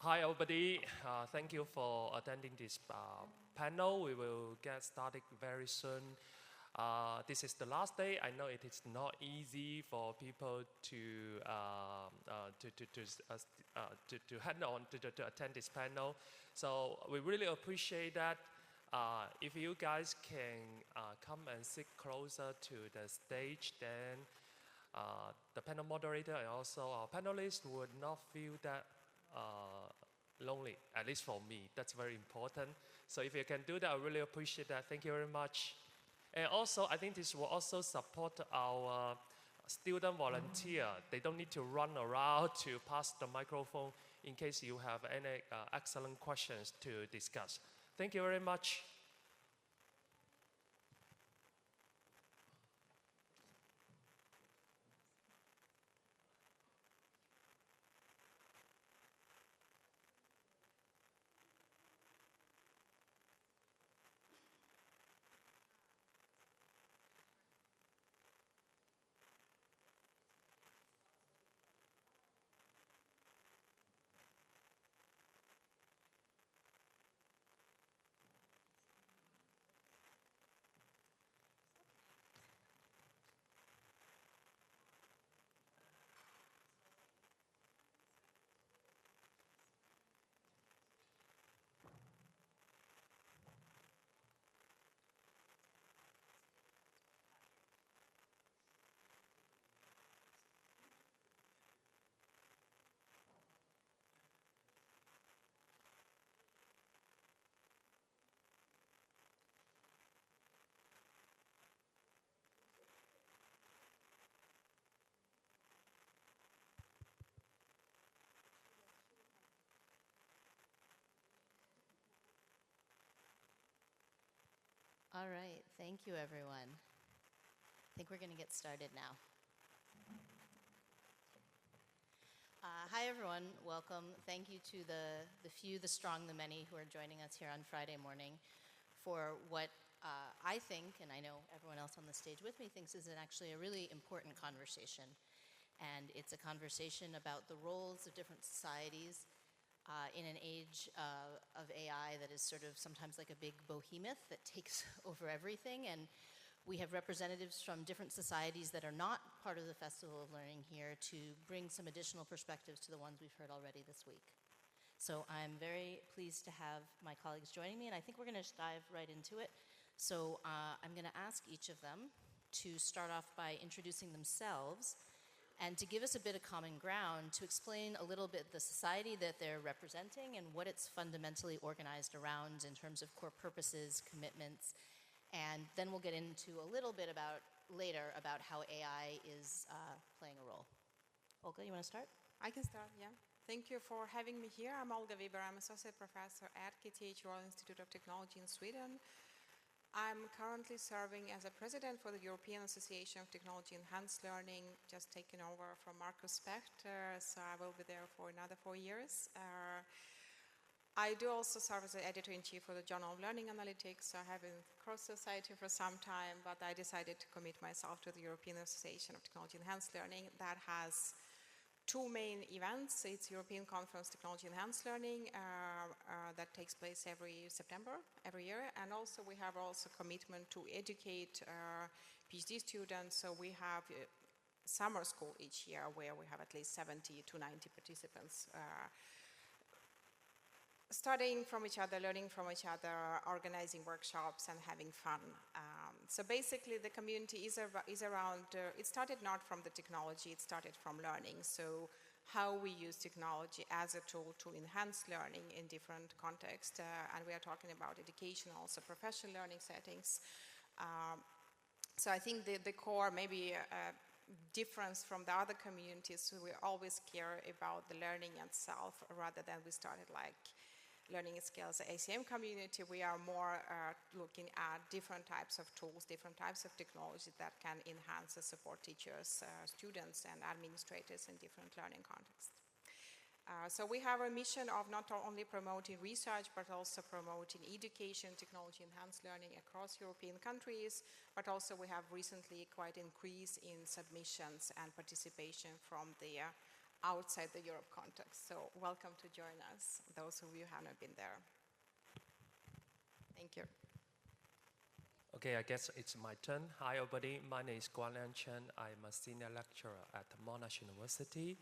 Hi, everybody. Thank you for attending this panel. We will get started very soon. This is the last day. I know it is not easy for people to hand on to attend this panel. So we really appreciate that. If you guys can come and sit closer to the stage, then the panel moderator and also our panelists would not feel that lonely, at least for me. That's very important. So if you can do that, I really appreciate that. Thank you very much. And also, I think this will also support our student volunteer. They don't need to run around to pass the microphone in case you have any excellent questions to discuss. Thank you very much. All right, thank you, everyone. I think we're going to get started now. Hi, everyone. Welcome. Thank you to the few, the strong, the many who are joining us here on Friday morning for what I think, and I know everyone else on the stage with me thinks, is actually a really important conversation. And it's a conversation about the roles of different societies in an age of AI that is sort of sometimes like a big behemoth that takes over everything. And we have representatives from different societies that are not part of the Festival of Learning here to bring some additional perspectives to the ones we've heard already this week. So I'm very pleased to have my colleagues joining me, and I think we're going to dive right into it. So I'm going to ask each of them to start off by introducing themselves and to give us a bit of common ground to explain a little bit the society that they're representing and what it's fundamentally organized around in terms of core purposes, commitments, and then we'll get into a little bit later about how AI is playing a role. Olga, you want to start? I can start, yeah. Thank you for having me here. I'm Olga Viberg. I'm associate professor at KTH Royal Institute of Technology in Sweden. I'm currently serving as a president for the European Association of Technology Enhanced Learning, just taken over from Markus Specht, so I will be there for another 4 years. I do also serve as the editor-in-chief for the Journal of Learning Analytics, so I have been cross society for some time, but I decided to commit myself to the European Association of Technology Enhanced Learning. That has two main events. It's European Conference Technology Enhanced Learning that takes place every September, every year. And also we have also commitment to educate PhD students. So we have summer school each year where we have at least 70 to 90 participants studying from each other, learning from each other, organizing workshops and having fun. So basically the community is around, it started not from the technology, it started from learning. So how we use technology as a tool to enhance learning in different contexts. And we are talking about education, also professional learning settings. So I think the core maybe difference from the other communities, we always care about the learning itself rather than we started like learning skills. The ACM community, we are more looking at different types of tools, different types of technology that can enhance and support teachers, students, and administrators in different learning contexts. So we have a mission of not only promoting research, but also promoting education, technology enhanced learning across European countries, but also we have recently quite increase in submissions and participation from the outside the Europe context. So welcome to join us, those of you who haven't been there. Thank you. Okay, I guess it's my turn. Hi, everybody. My name is Guanliang Chen. I'm a senior lecturer at Monash University.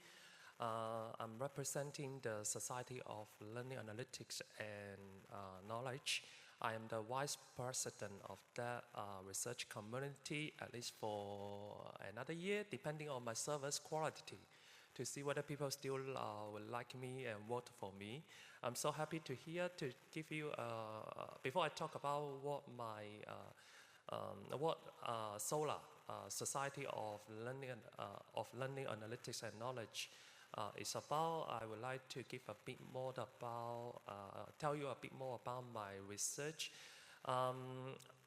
I'm representing the Society of Learning Analytics and Knowledge. I am the vice president of that research community, at least for another year, depending on my service quality, to see whether people still will like me and vote for me. I'm so happy to give you, before I talk about what my, SOLA, Society of Learning Analytics and Knowledge, is about, I would like to give a bit more about, tell you a bit more about my research.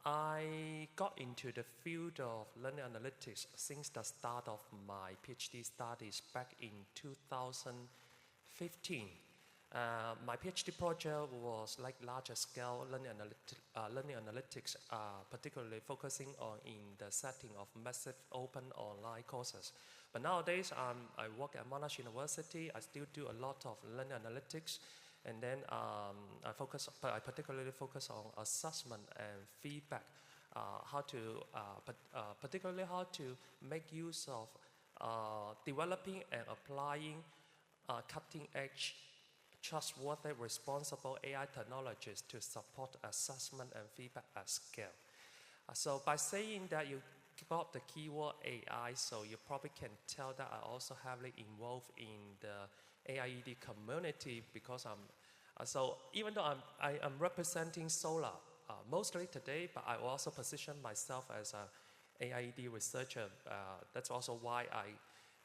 I got into the field of learning analytics since the start of my PhD studies back in 2015. My PhD project was like larger scale learning analytics, particularly focusing on in the setting of massive open online courses. But nowadays, I work at Monash University. I still do a lot of learning analytics, and then I particularly focus on assessment and feedback. Particularly how to make use of developing and applying cutting-edge, trustworthy, responsible AI technologies to support assessment and feedback at scale. So by saying that you got the keyword AI, so you probably can tell that I also heavily involved in the AIED community, because so even though I am representing SOLA mostly today, but I also position myself as an AIED researcher. That's also why I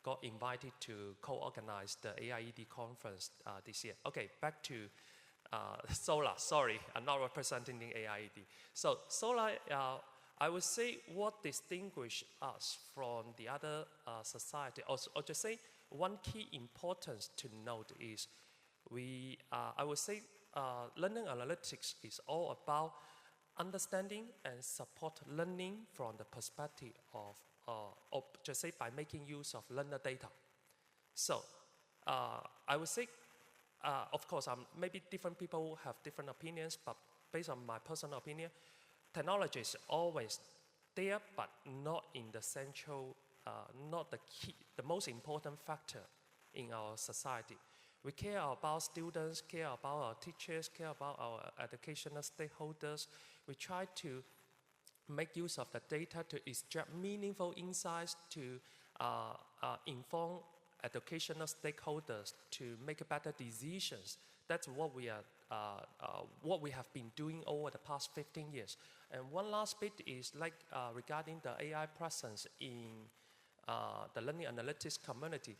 got invited to co-organize the AIED conference this year. Okay, back to SOLA. Sorry, I'm not representing the AIED. So SOLA, I would say what distinguishes us from the other society, or just say one key importance to note is I would say learning analytics is all about understanding and support learning from the perspective of just say by making use of learner data. So I would say, of course, maybe different people have different opinions, but based on my personal opinion, technology is always there, but not in the central, not the key, the most important factor in our society. We care about students, care about our teachers, care about our educational stakeholders. We try to make use of the data to extract meaningful insights to inform educational stakeholders to make better decisions. That's what we have been doing over the past 15 years. And one last bit is like regarding the AI presence in the learning analytics community.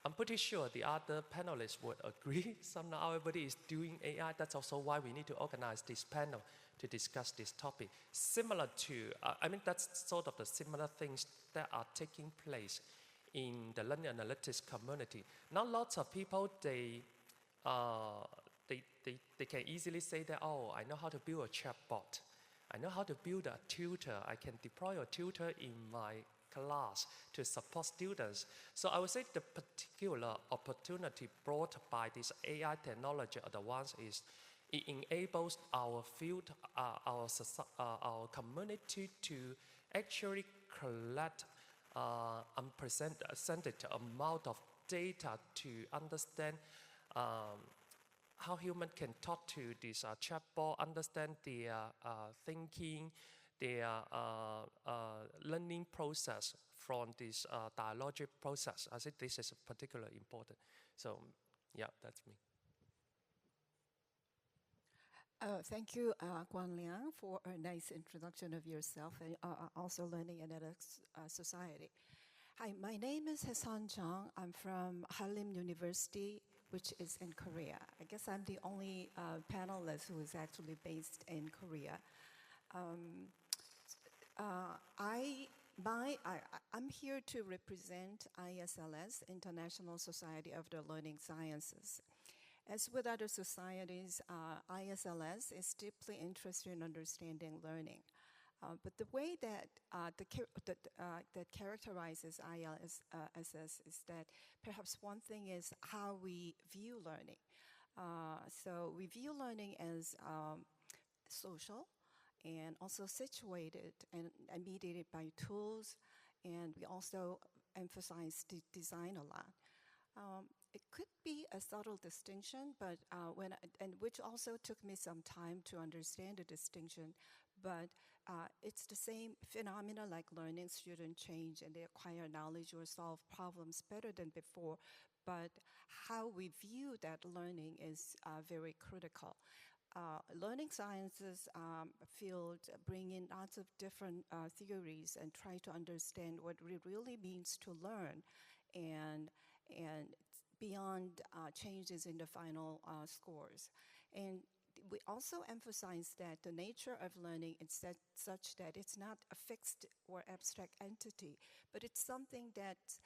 I'm pretty sure the other panelists would agree. Somehow everybody is doing AI. That's also why we need to organize this panel to discuss this topic. Similar to, I mean, that's sort of the similar things that are taking place in the learning analytics community. Now, lots of people, they can easily say that, oh, I know how to build a chatbot. I know how to build a tutor. I can deploy a tutor in my class to support students. So I would say the particular opportunity brought by this AI technology advance is it enables our field, our community to actually collect unprecedented amount of data to understand how humans can talk to this chatbot, understand their thinking, their learning process from this dialogic process. I think this is particularly important. So, yeah, that's me. Thank you, Guanliang, for a nice introduction of yourself and also Learning Analytics Society. Hi, my name is Heisawn Jeong. I'm from Hallym University, which is in Korea. I guess I'm the only panelist who is actually based in Korea. I'm here to represent ISLS, International Society of the Learning Sciences. As with other societies, ISLS is deeply interested in understanding learning. But the way that that characterizes ILSS is that perhaps one thing is how we view learning. So we view learning as social and also situated and mediated by tools, and we also emphasize design a lot. It could be a subtle distinction, but which also took me some time to understand the distinction. But it's the same phenomena like learning. Students change and they acquire knowledge or solve problems better than before. But how we view that learning is very critical. Learning sciences field bring in lots of different theories and try to understand what it really means to learn, and beyond changes in the final scores. And we also emphasize that the nature of learning is such that it's not a fixed or abstract entity, but it's something that's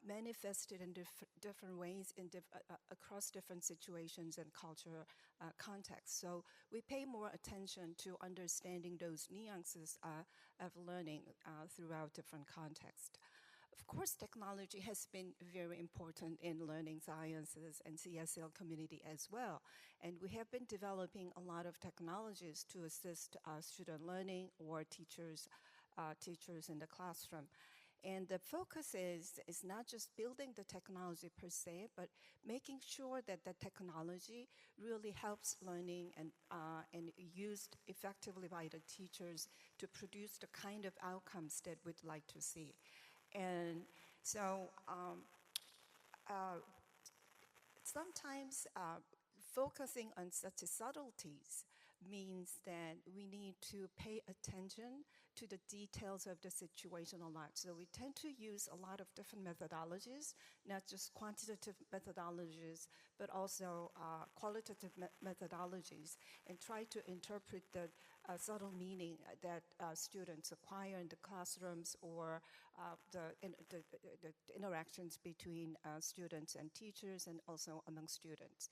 manifested in different ways across different situations and cultural contexts. So we pay more attention to understanding those nuances of learning throughout different contexts. Of course, technology has been very important in learning sciences and CSL community as well. And we have been developing a lot of technologies to assist student learning or teachers in the classroom. And the focus is not just building the technology per se, but making sure that the technology really helps learning and used effectively by the teachers to produce the kind of outcomes that we'd like to see. And so sometimes focusing on such subtleties means that we need to pay attention to the details of the situation a lot. So we tend to use a lot of different methodologies, not just quantitative methodologies, but also qualitative methodologies, and try to interpret the subtle meaning that students acquire in the classrooms, or the interactions between students and teachers, and also among students.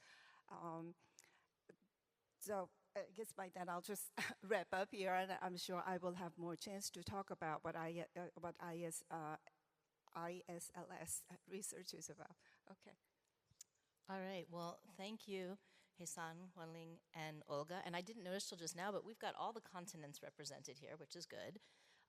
So I guess by that I'll just wrap up here, and I'm sure I will have more chance to talk about what ISLS research is about. Okay. All right, well, thank you, Heisawn, Guanliang, and Olga. And I didn't notice till just now, but we've got all the continents represented here, which is good.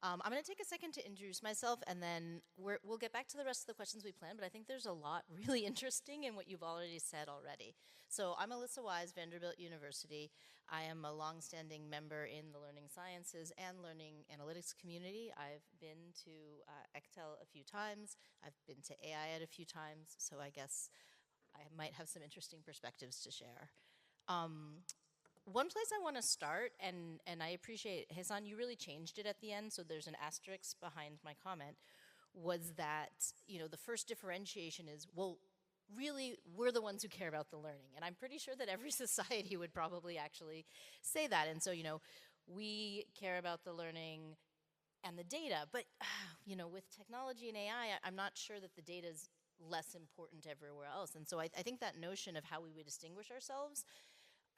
I'm going to take a second to introduce myself, and then we'll get back to the rest of the questions we planned, but I think there's a lot really interesting in what you've already said already. So I'm Alyssa Wise, Vanderbilt University. I am a longstanding member in the learning sciences and learning analytics community. I've been to ECTEL a few times. I've been to AIED a few times, so I guess I might have some interesting perspectives to share. One place I want to start, and I appreciate, Heisawn, you really changed it at the end, so there's an asterisk behind my comment, was that, you know, the first differentiation is, well, really, we're the ones who care about the learning. And I'm pretty sure that every society would probably actually say that. And so, you know, we care about the learning and the data, but, you know, with technology and AI, I'm not sure that the data is less important everywhere else. And so I think that notion of how we would distinguish ourselves,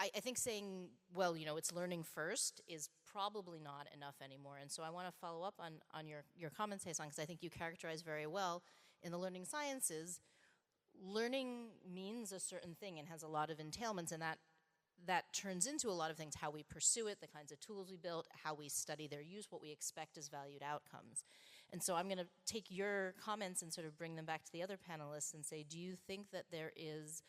I think saying, well, you know, it's learning first is probably not enough anymore. And so I want to follow up on your comments, Heisawn, because I think you characterize very well in the learning sciences, learning means a certain thing and has a lot of entailments, and that turns into a lot of things, how we pursue it, the kinds of tools we build, how we study their use, what we expect as valued outcomes. And so I'm going to take your comments and sort of bring them back to the other panelists and say, do you think that there is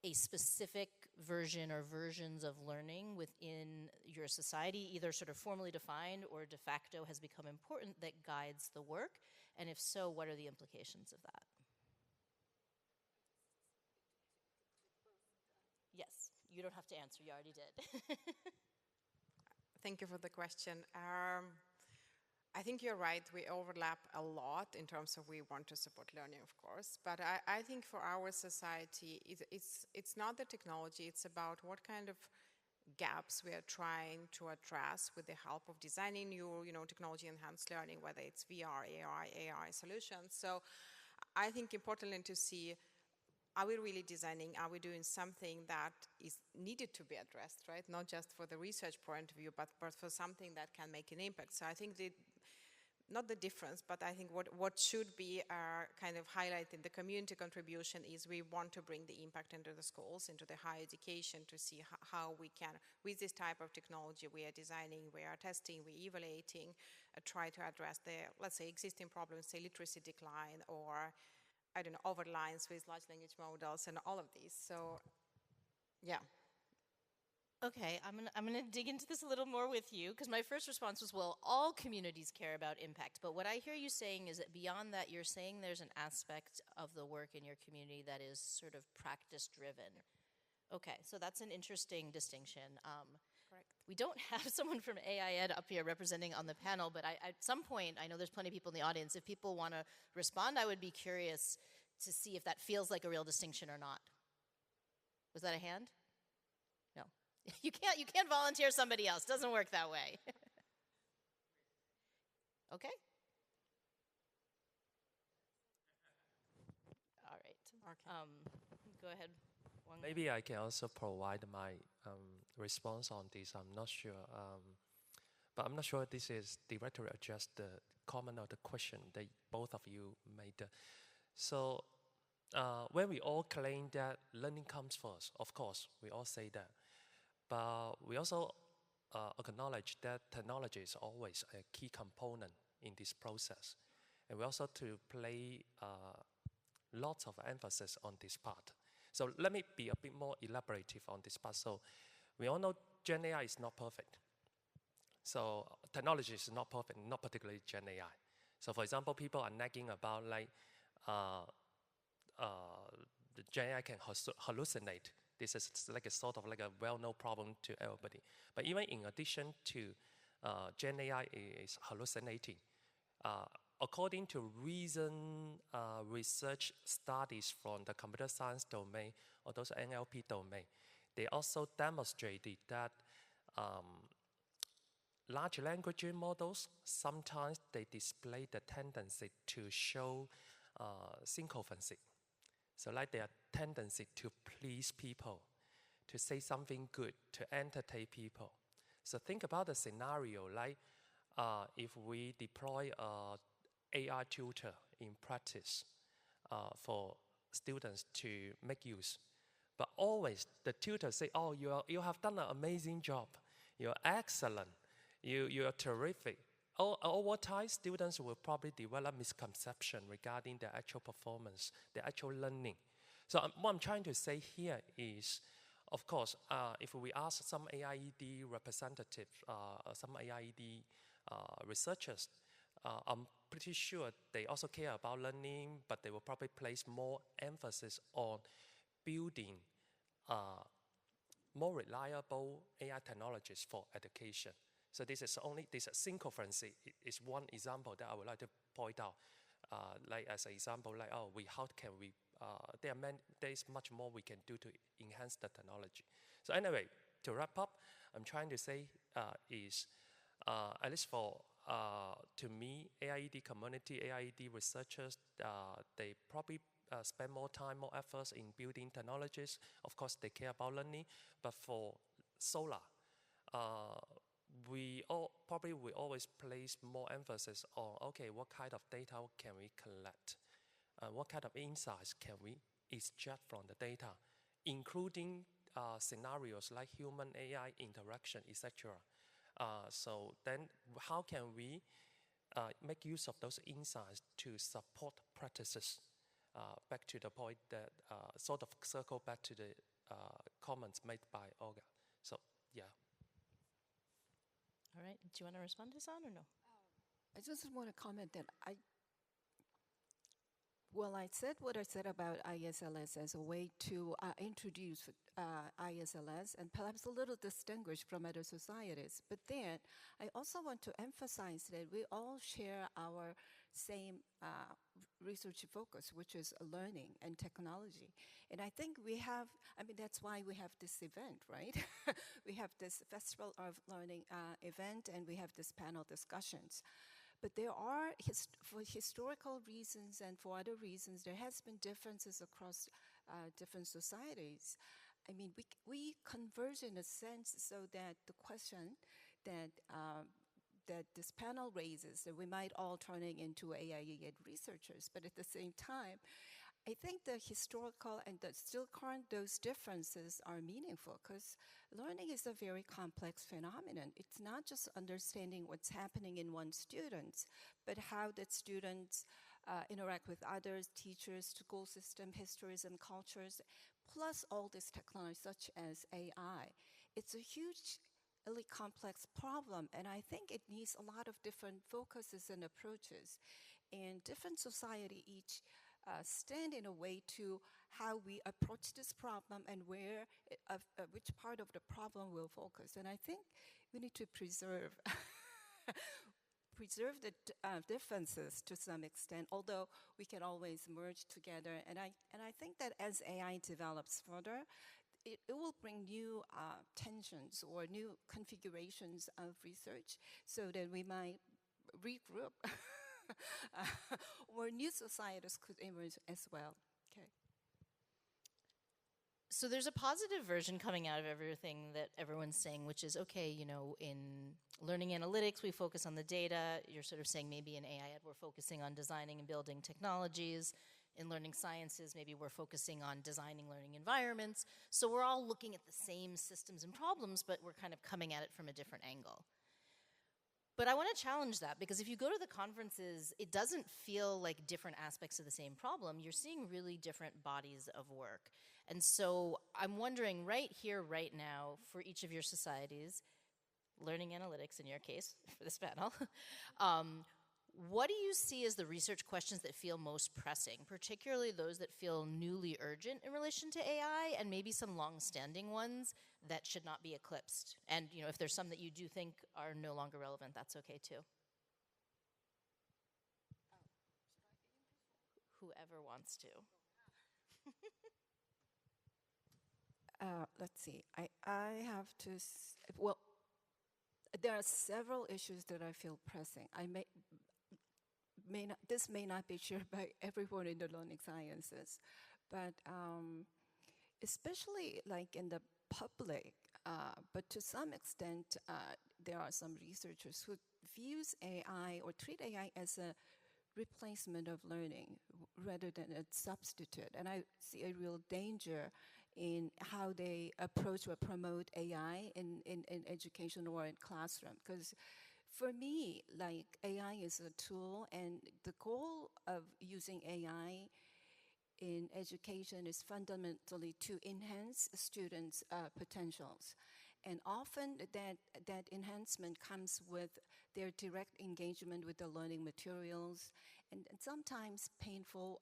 a specific version or versions of learning within your society, either sort of formally defined or de facto has become important, that guides the work? And if so, what are the implications of that? Yes, you don't have to answer, you already did. Thank you for the question. I think you're right, we overlap a lot in terms of we want to support learning, of course, but I think for our society, it's not the technology, it's about what kind of gaps we are trying to address with the help of designing new, technology-enhanced learning, whether it's VR, AR, AI solutions. So I think importantly to see are we really designing, are we doing something that is needed to be addressed, right? Not just for the research point of view, but for something that can make an impact. So I think not the difference, but I think what should be kind of highlighted in the community contribution is we want to bring the impact into the schools, into the higher education, to see how we can, with this type of technology we are designing, we are testing, we're evaluating, try to address the, let's say, existing problems, say literacy decline, or, I don't know, overlines with large language models and all of these. So, yeah. Okay, I'm gonna dig into this a little more with you, because my first response was, well, all communities care about impact. But what I hear you saying is that beyond that, you're saying there's an aspect of the work in your community that is sort of practice-driven. Okay, so that's an interesting distinction. Correct. We don't have someone from AIED up here representing on the panel, but at some point, I know there's plenty of people in the audience. If people want to respond, I would be curious to see if that feels like a real distinction or not. Was that a hand? No. You can't volunteer somebody else. Doesn't work that way. Okay. All right. Okay. Go ahead. Maybe I can also provide my response on this. I'm not sure. But I'm not sure this is directly addressed the comment or the question that both of you made. So when we all claim that learning comes first, of course, we all say that. But we also acknowledge that technology is always a key component in this process. And we also to play lots of emphasis on this part. So let me be a bit more elaborative on this part. So we all know Gen AI is not perfect. So technology is not perfect, not particularly Gen AI. So for example, people are nagging about like the Gen AI can hallucinate. This is like a sort of like a well-known problem to everybody. But even in addition to Gen AI is hallucinating, according to recent research studies from the computer science domain or those NLP domain, they also demonstrated that large language models, sometimes they display the tendency to show sycophancy. So like their tendency to please people, to say something good, to entertain people. So think about the scenario like if we deploy a AI tutor in practice for students to make use. But always the tutor say, oh, you have done an amazing job. You're excellent. You are terrific. Over time, students will probably develop misconception regarding their actual performance, their actual learning. So what I'm trying to say here is, of course, if we ask some AIED representatives, some AIED researchers, I'm pretty sure they also care about learning, but they will probably place more emphasis on building more reliable AI technologies for education. So this sycophancy is one example that I would like to point out. Like as an example, like how can we? There is much more we can do to enhance the technology. So anyway, to wrap up, I'm trying to say is at least for to me, AIED community, AIED researchers, they probably spend more time, more efforts in building technologies. Of course, they care about learning, but for solar, we always place more emphasis on, okay, what kind of data can we collect? What kind of insights can we extract from the data, including scenarios like human AI interaction, etc. So then how can we make use of those insights to support practices? Back to the point that sort of circle back to the comments made by Olga. So, yeah. All right. Do you want to respond to Heisawn or no? I just want to comment that I said what I said about ISLS as a way to introduce ISLS and perhaps a little distinguished from other societies. But then I also want to emphasize that we all share our same research focus, which is learning and technology. And I think that's why we have this event, right? We have this Festival of Learning event, and we have this panel discussions. But there are, for historical reasons and for other reasons, there has been differences across different societies. I mean, we converge in a sense so that the question that that this panel raises, that we might all turning into AIED researchers, but at the same time, I think the historical and the still current, those differences are meaningful because learning is a very complex phenomenon. It's not just understanding what's happening in one student, but how that students interact with others, teachers, school system, histories and cultures, plus all this technology such as AI. It's a huge, really complex problem, and I think it needs a lot of different focuses and approaches. And different society each stand in a way to how we approach this problem and where, which part of the problem will focus. And I think we need to preserve preserve the differences to some extent, although we can always merge together. And I think that as AI develops further, it will bring new tensions or new configurations of research so that we might regroup or new societies could emerge as well. Okay. So there's a positive version coming out of everything that everyone's saying, which is, okay, you know, in learning analytics, we focus on the data. You're sort of saying maybe in AIED, we're focusing on designing and building technologies. In learning sciences, maybe we're focusing on designing learning environments. So we're all looking at the same systems and problems, but we're kind of coming at it from a different angle. But I want to challenge that, because if you go to the conferences, it doesn't feel like different aspects of the same problem. You're seeing really different bodies of work. And so I'm wondering right here, right now, for each of your societies, learning analytics in your case, for this panel, what do you see as the research questions that feel most pressing, particularly those that feel newly urgent in relation to AI, and maybe some long-standing ones that should not be eclipsed? And you know, if there's some that you do think are no longer relevant, that's okay too. Whoever wants to. Let's see. I have to. Well, there are several issues that I feel pressing. This may not be shared by everyone in the learning sciences, but especially like in the public, but to some extent, there are some researchers who views AI or treat AI as a replacement of learning rather than a substitute. And I see a real danger in how they approach or promote AI in education or in classroom, because for me, like, AI is a tool, and the goal of using AI in education is fundamentally to enhance students' potentials. And often that enhancement comes with their direct engagement with the learning materials and sometimes painful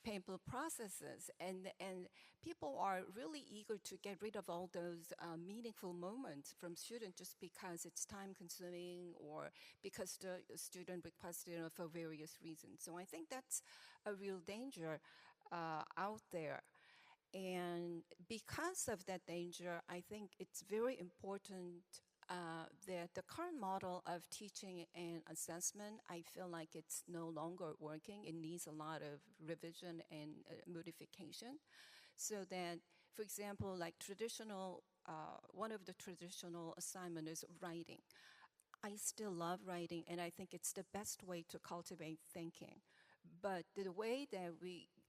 painful processes. And people are really eager to get rid of all those meaningful moments from students just because it's time consuming or because the student requested it for various reasons. So I think that's a real danger out there. And because of that danger, I think it's very important that the current model of teaching and assessment, I feel like it's no longer working. It needs a lot of revision and modification so that, for example, like one of the traditional assignment is writing. I still love writing, and I think it's the best way to cultivate thinking. But the way that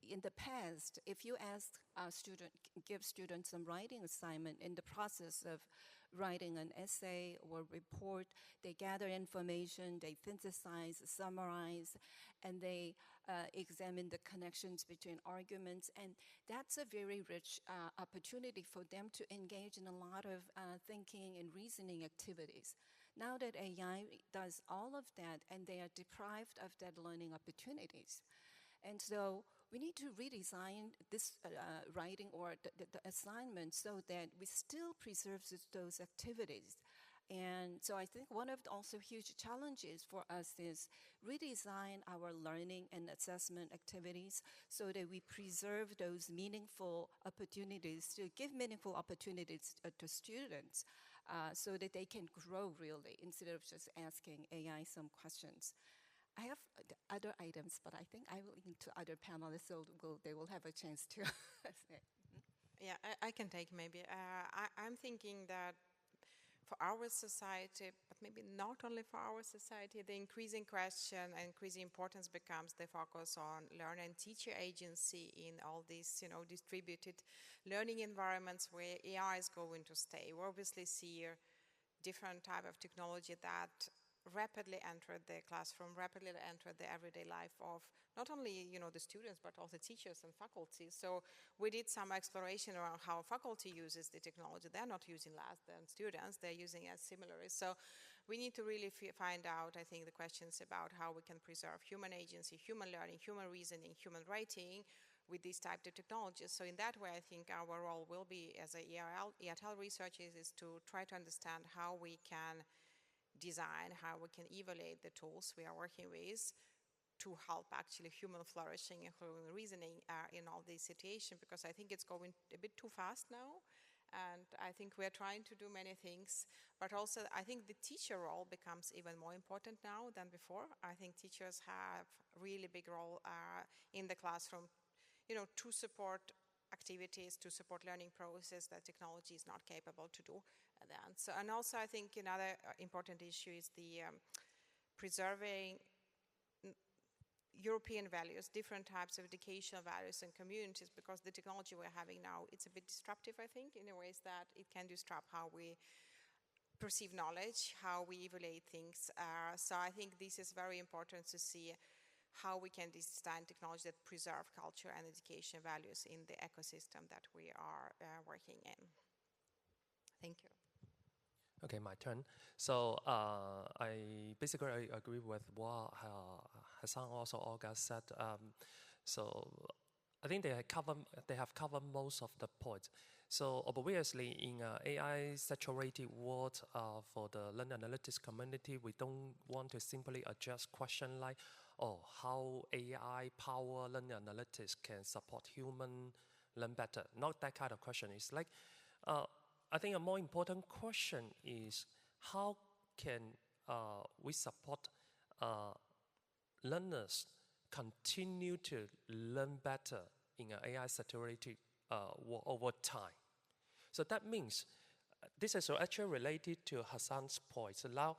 in the past, if you give students some writing assignment in the process of writing an essay or report, they gather information, they synthesize, summarize, and they examine the connections between arguments. And that's a very rich opportunity for them to engage in a lot of thinking and reasoning activities. Now that AI does all of that, and they are deprived of that learning opportunities. And so we need to redesign this writing or the assignment so that we still preserve those activities. And so I think one of the also huge challenges for us is redesign our learning and assessment activities so that we preserve those meaningful opportunities, to give meaningful opportunities to students so that they can grow really instead of just asking AI some questions. other items, but I think I will link to other panelists, so they will have a chance to say. Yeah, I can take maybe. I'm thinking that for our society, but maybe not only for our society, the increasing question and increasing importance becomes the focus on learner and teacher agency in all these, distributed learning environments where AI is going to stay. We obviously see a different type of technology that rapidly entered the classroom, rapidly entered the everyday life of not only, the students, but also teachers and faculty. So we did some exploration around how faculty uses the technology. They're not using less than students, they're using it similarly. So we need to really find out, I think, the questions about how we can preserve human agency, human learning, human reasoning, human writing with these types of technologies. So in that way, I think our role will be as a ERL researchers is to try to understand how we can design, how we can evaluate the tools we are working with to help actually human flourishing and human reasoning in all these situations, because I think it's going a bit too fast now. And I think we're trying to do many things, but also I think the teacher role becomes even more important now than before. I think teachers have really big role in the classroom, to support activities, to support learning process that technology is not capable to do. And also I think another important issue is the preserving European values, different types of educational values and communities, because the technology we're having now, it's a bit disruptive, I think, in a ways that it can disrupt how we perceive knowledge, how we evaluate things. So I think this is very important to see how we can design technology that preserve culture and education values in the ecosystem that we are working in. Thank you. Okay, my turn. So I basically agree with what Heisawn also Olga said. So I think they have covered most of the points. So obviously, in AI saturated world for the learning analytics community, we don't want to simply address questions like, how AI power learning analytics can support human learn better. Not that kind of question. It's like, I think a more important question is how can we support learners continue to learn better in an AI saturated world over time. So that means this is actually related to Heisawn's point. So now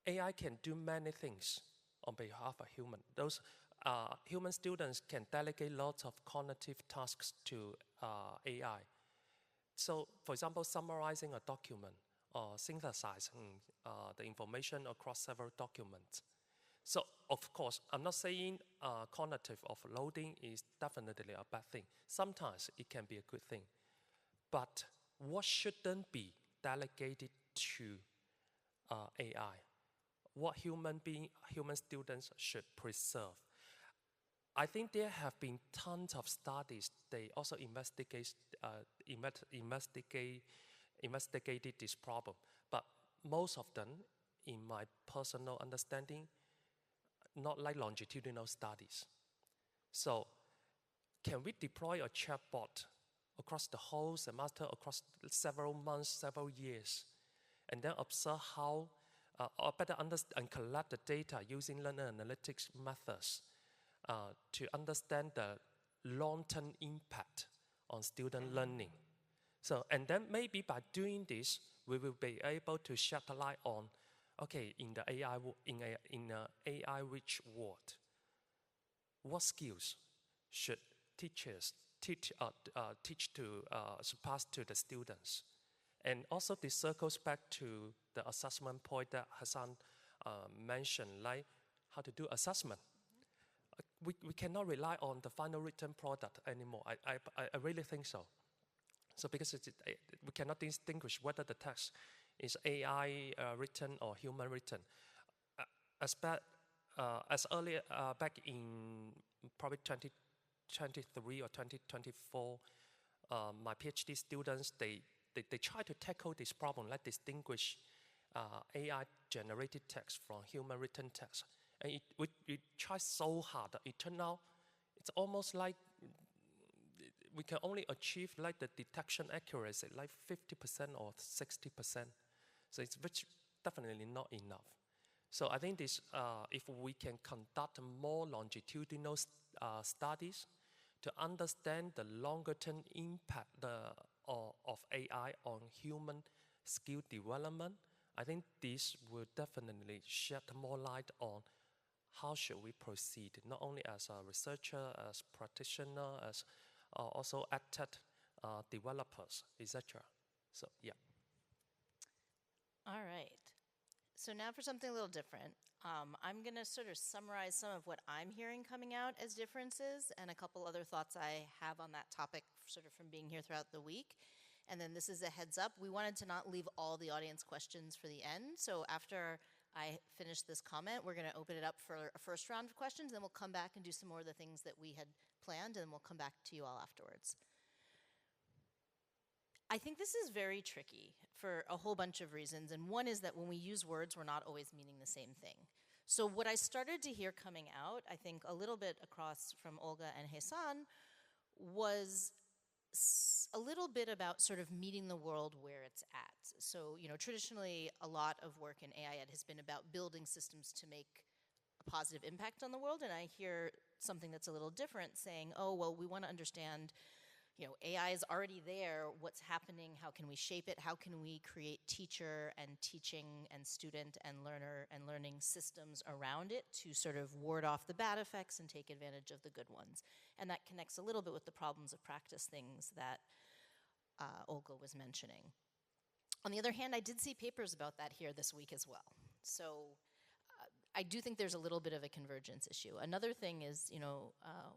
AI can do many things on behalf of human. Those human students can delegate lots of cognitive tasks to AI. So, for example, summarizing a document or synthesizing the information across several documents. So, of course, I'm not saying cognitive offloading is definitely a bad thing. Sometimes it can be a good thing. But what shouldn't be delegated to AI? What human students should preserve? I think there have been tons of studies. They also investigated this problem. But most of them, in my personal understanding, not like longitudinal studies. So, can we deploy a chatbot across the whole semester, across several months, several years, and then observe how, or better understand and collect the data using learning analytics methods to understand the long-term impact on student learning? So, and then maybe by doing this, we will be able to shed a light on, okay, in the AI-rich world, what skills should teachers teach to pass to the students? And also this circles back to the assessment point that Heisawn mentioned, like how to do assessment. We cannot rely on the final written product anymore. I really think so. So because we cannot distinguish whether the text is AI written or human written. As earlier back in probably 2023 or 2024, my PhD students, they try to tackle this problem, like distinguish AI generated text from human written text. And we try so hard that it turned out it's almost like we can only achieve like the detection accuracy, like 50% or 60%. So it's definitely not enough. So I think this, if we can conduct more longitudinal studies to understand the longer-term impact of AI on human skill development, I think this will definitely shed more light on how should we proceed, not only as a researcher, as practitioner, as also edtech developers, etc. So yeah. All right. So now for something a little different. I'm going to sort of summarize some of what I'm hearing coming out as differences and a couple other thoughts I have on that topic sort of from being here throughout the week. And then this is a heads up. We wanted to not leave all the audience questions for the end. So after I finish this comment, we're going to open it up for a first round of questions. Then we'll come back and do some more of the things that we had planned, and then we'll come back to you all afterwards. I think this is very tricky for a whole bunch of reasons, and one is that when we use words, we're not always meaning the same thing. So what I started to hear coming out, I think a little bit across from Olga and Heisawn, was a little bit about sort of meeting the world where it's at. So, you know, traditionally, a lot of work in AIED has been about building systems to make a positive impact on the world, and I hear something that's a little different saying, oh, well, we want to understand, you know, AI is already there, what's happening, how can we shape it, how can we create teacher and teaching and student and learner and learning systems around it to sort of ward off the bad effects and take advantage of the good ones. And that connects a little bit with the problems of practice things that Olga was mentioning. On the other hand, I did see papers about that here this week as well. So I do think there's a little bit of a convergence issue. Another thing is, you know,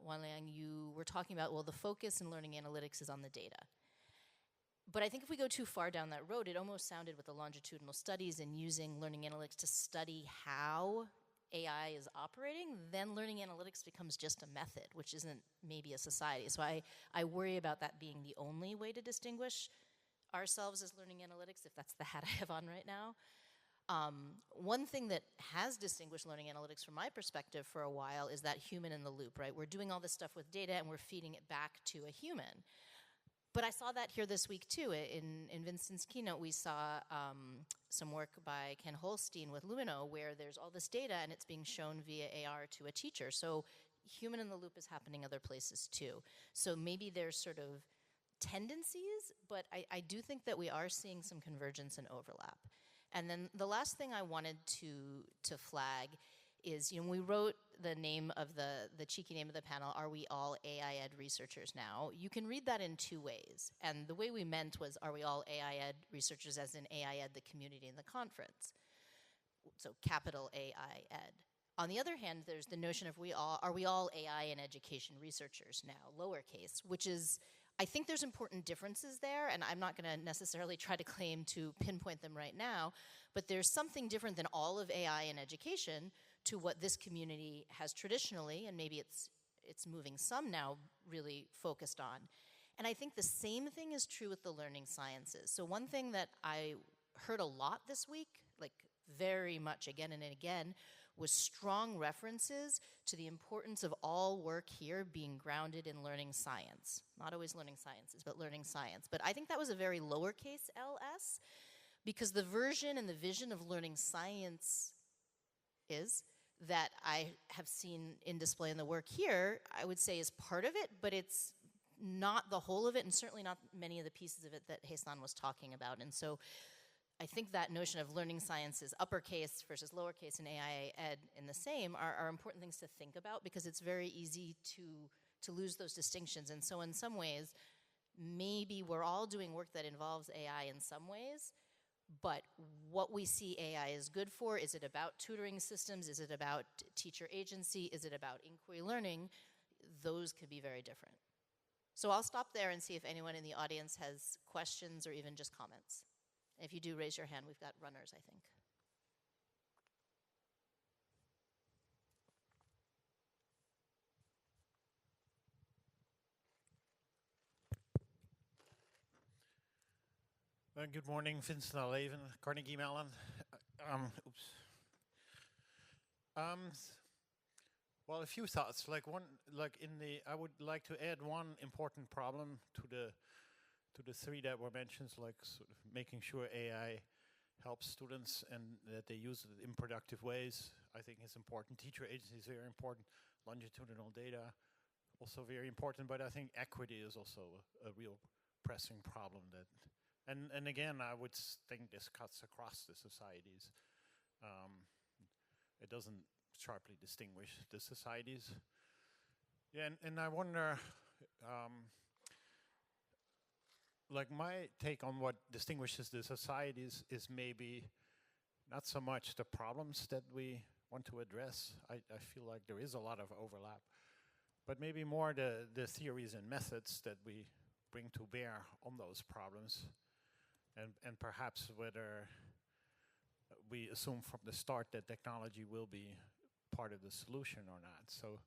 Guanliang, you were talking about, well, the focus in learning analytics is on the data. But I think if we go too far down that road, it almost sounded with the longitudinal studies and using learning analytics to study how AI is operating, then learning analytics becomes just a method, which isn't maybe a society. So I worry about that being the only way to distinguish ourselves as learning analytics, if that's the hat I have on right now. One thing that has distinguished learning analytics from my perspective for a while is that human in the loop, right? We're doing all this stuff with data and we're feeding it back to a human. But I saw that here this week too. In Vincent's keynote, we saw some work by Ken Holstein with Lumino where there's all this data and it's being shown via AR to a teacher. So human in the loop is happening other places too. So maybe there's sort of tendencies, but I do think that we are seeing some convergence and overlap. And then the last thing I wanted to flag is, you know, we wrote the name of the cheeky name of the panel, Are We All AIED Researchers Now? You can read that in two ways. And the way we meant was, are we all AIED researchers as in AIED, the community and the conference? So capital AIED. On the other hand, there's the notion of are we all AI and education researchers now, lowercase, which is, I think there's important differences there, and I'm not going to necessarily try to claim to pinpoint them right now, but there's something different than all of AI in education to what this community has traditionally, and maybe it's moving some now, really focused on. And I think the same thing is true with the learning sciences. So one thing that I heard a lot this week, like very much again and again, was strong references to the importance of all work here being grounded in learning science. Not always learning sciences, but learning science. But I think that was a very lowercase ls, because the version and the vision of learning science is that I have seen in display in the work here, I would say is part of it, but it's not the whole of it, and certainly not many of the pieces of it that Heisawn was talking about. And so I think that notion of learning sciences, uppercase versus lowercase and AIED in the same are important things to think about, because it's very easy to lose those distinctions. And so in some ways, maybe we're all doing work that involves AI in some ways, but what we see AI is good for, is it about tutoring systems? Is it about teacher agency? Is it about inquiry learning? Those could be very different. So I'll stop there and see if anyone in the audience has questions or even just comments. If you do, raise your hand. We've got runners, I think. Good morning, Vincent Leven, Carnegie Mellon. Well, a few thoughts. I would like to add one important problem to the three that were mentioned, like sort of making sure AI helps students and that they use it in productive ways, I think is important. Teacher agency is very important. Longitudinal data, also very important. But I think equity is also a real pressing problem that, and again, I would think this cuts across the societies. It doesn't sharply distinguish the societies. Yeah, and I wonder, like my take on what distinguishes the societies is maybe not so much the problems that we want to address. I feel like there is a lot of overlap, but maybe more the theories and methods that we bring to bear on those problems, and perhaps whether we assume from the start that technology will be part of the solution or not. So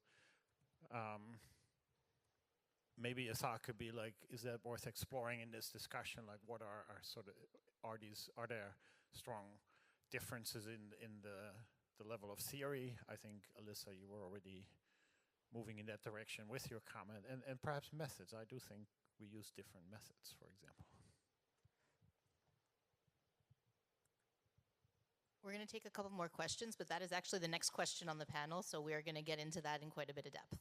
maybe a thought could be like, is that worth exploring in this discussion? Like, what are there strong differences in the level of theory? I think, Alyssa, you were already moving in that direction with your comment, and perhaps methods. I do think we use different methods, for example. We're going to take a couple more questions, but that is actually the next question on the panel, so we are going to get into that in quite a bit of depth.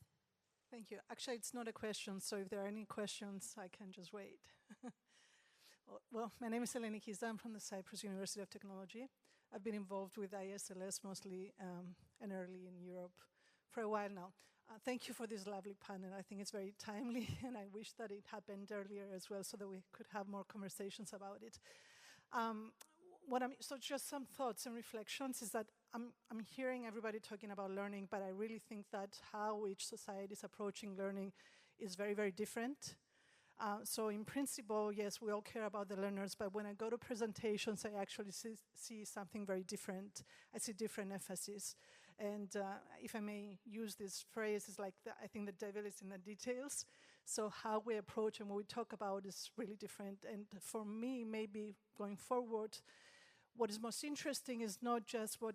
Thank you. Actually, it's not a question, so if there are any questions, I can just wait. Well, my name is Eleni Kiza. I'm from the Cyprus University of Technology. I've been involved with ISLS mostly and early in Europe for a while now. Thank you for this lovely panel. I think it's very timely, and I wish that it happened earlier as well so that we could have more conversations about it. So just some thoughts and reflections is that I'm hearing everybody talking about learning, but I really think that how each society is approaching learning is very, very different. So in principle, yes, we all care about the learners, but when I go to presentations, I actually see something very different. I see different emphasis. And if I may use this phrase, it's like I think the devil is in the details. So how we approach and what we talk about is really different. And for me, maybe going forward, what is most interesting is not just what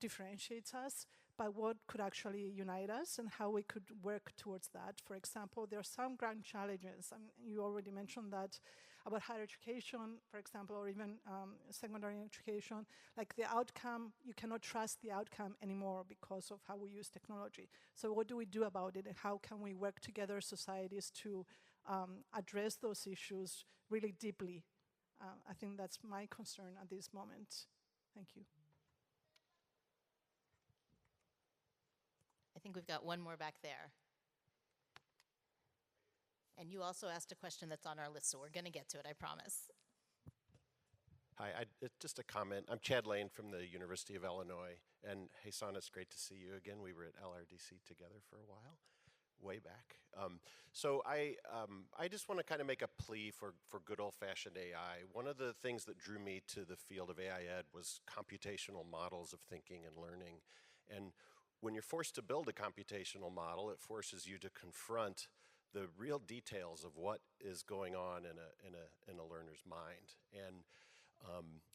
differentiates us, but what could actually unite us and how we could work towards that. For example, there are some grand challenges. You already mentioned that about higher education, for example, or even secondary education. Like the outcome, you cannot trust the outcome anymore because of how we use technology. So what do we do about it, and how can we work together, societies, to address those issues really deeply? I think that's my concern at this moment. Thank you. I think we've got one more back there. And you also asked a question that's on our list, so we're going to get to it, I promise. Hi, just a comment. I'm Chad Lane from the University of Illinois. And Heisawn, it's great to see you again. We were at LRDC together for a while, way back. So I just want to kind of make a plea for good old-fashioned AI. One of the things that drew me to the field of AIED was computational models of thinking and learning. And when you're forced to build a computational model, it forces you to confront the real details of what is going on in a learner's mind. And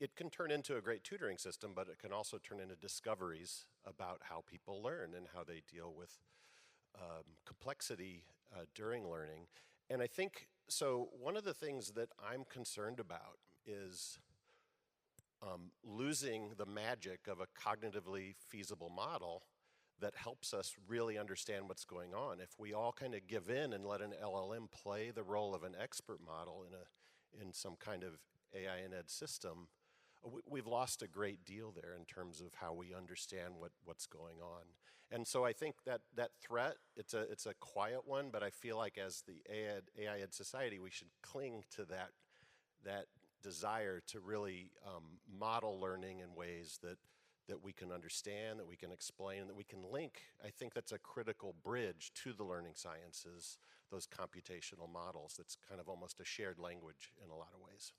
it can turn into a great tutoring system, but it can also turn into discoveries about how people learn and how they deal with complexity during learning. And I think, so one of the things that I'm concerned about is losing the magic of a cognitively feasible model that helps us really understand what's going on. If we all kind of give in and let an LLM play the role of an expert model in some kind of AI and ed system, we've lost a great deal there in terms of how we understand what's going on. And so I think that threat, it's a quiet one, but I feel like as the AI ed society, we should cling to that desire to really model learning in ways that we can understand, that we can explain, that we can link. I think that's a critical bridge to the learning sciences, those computational models. That's kind of almost a shared language in a lot of ways.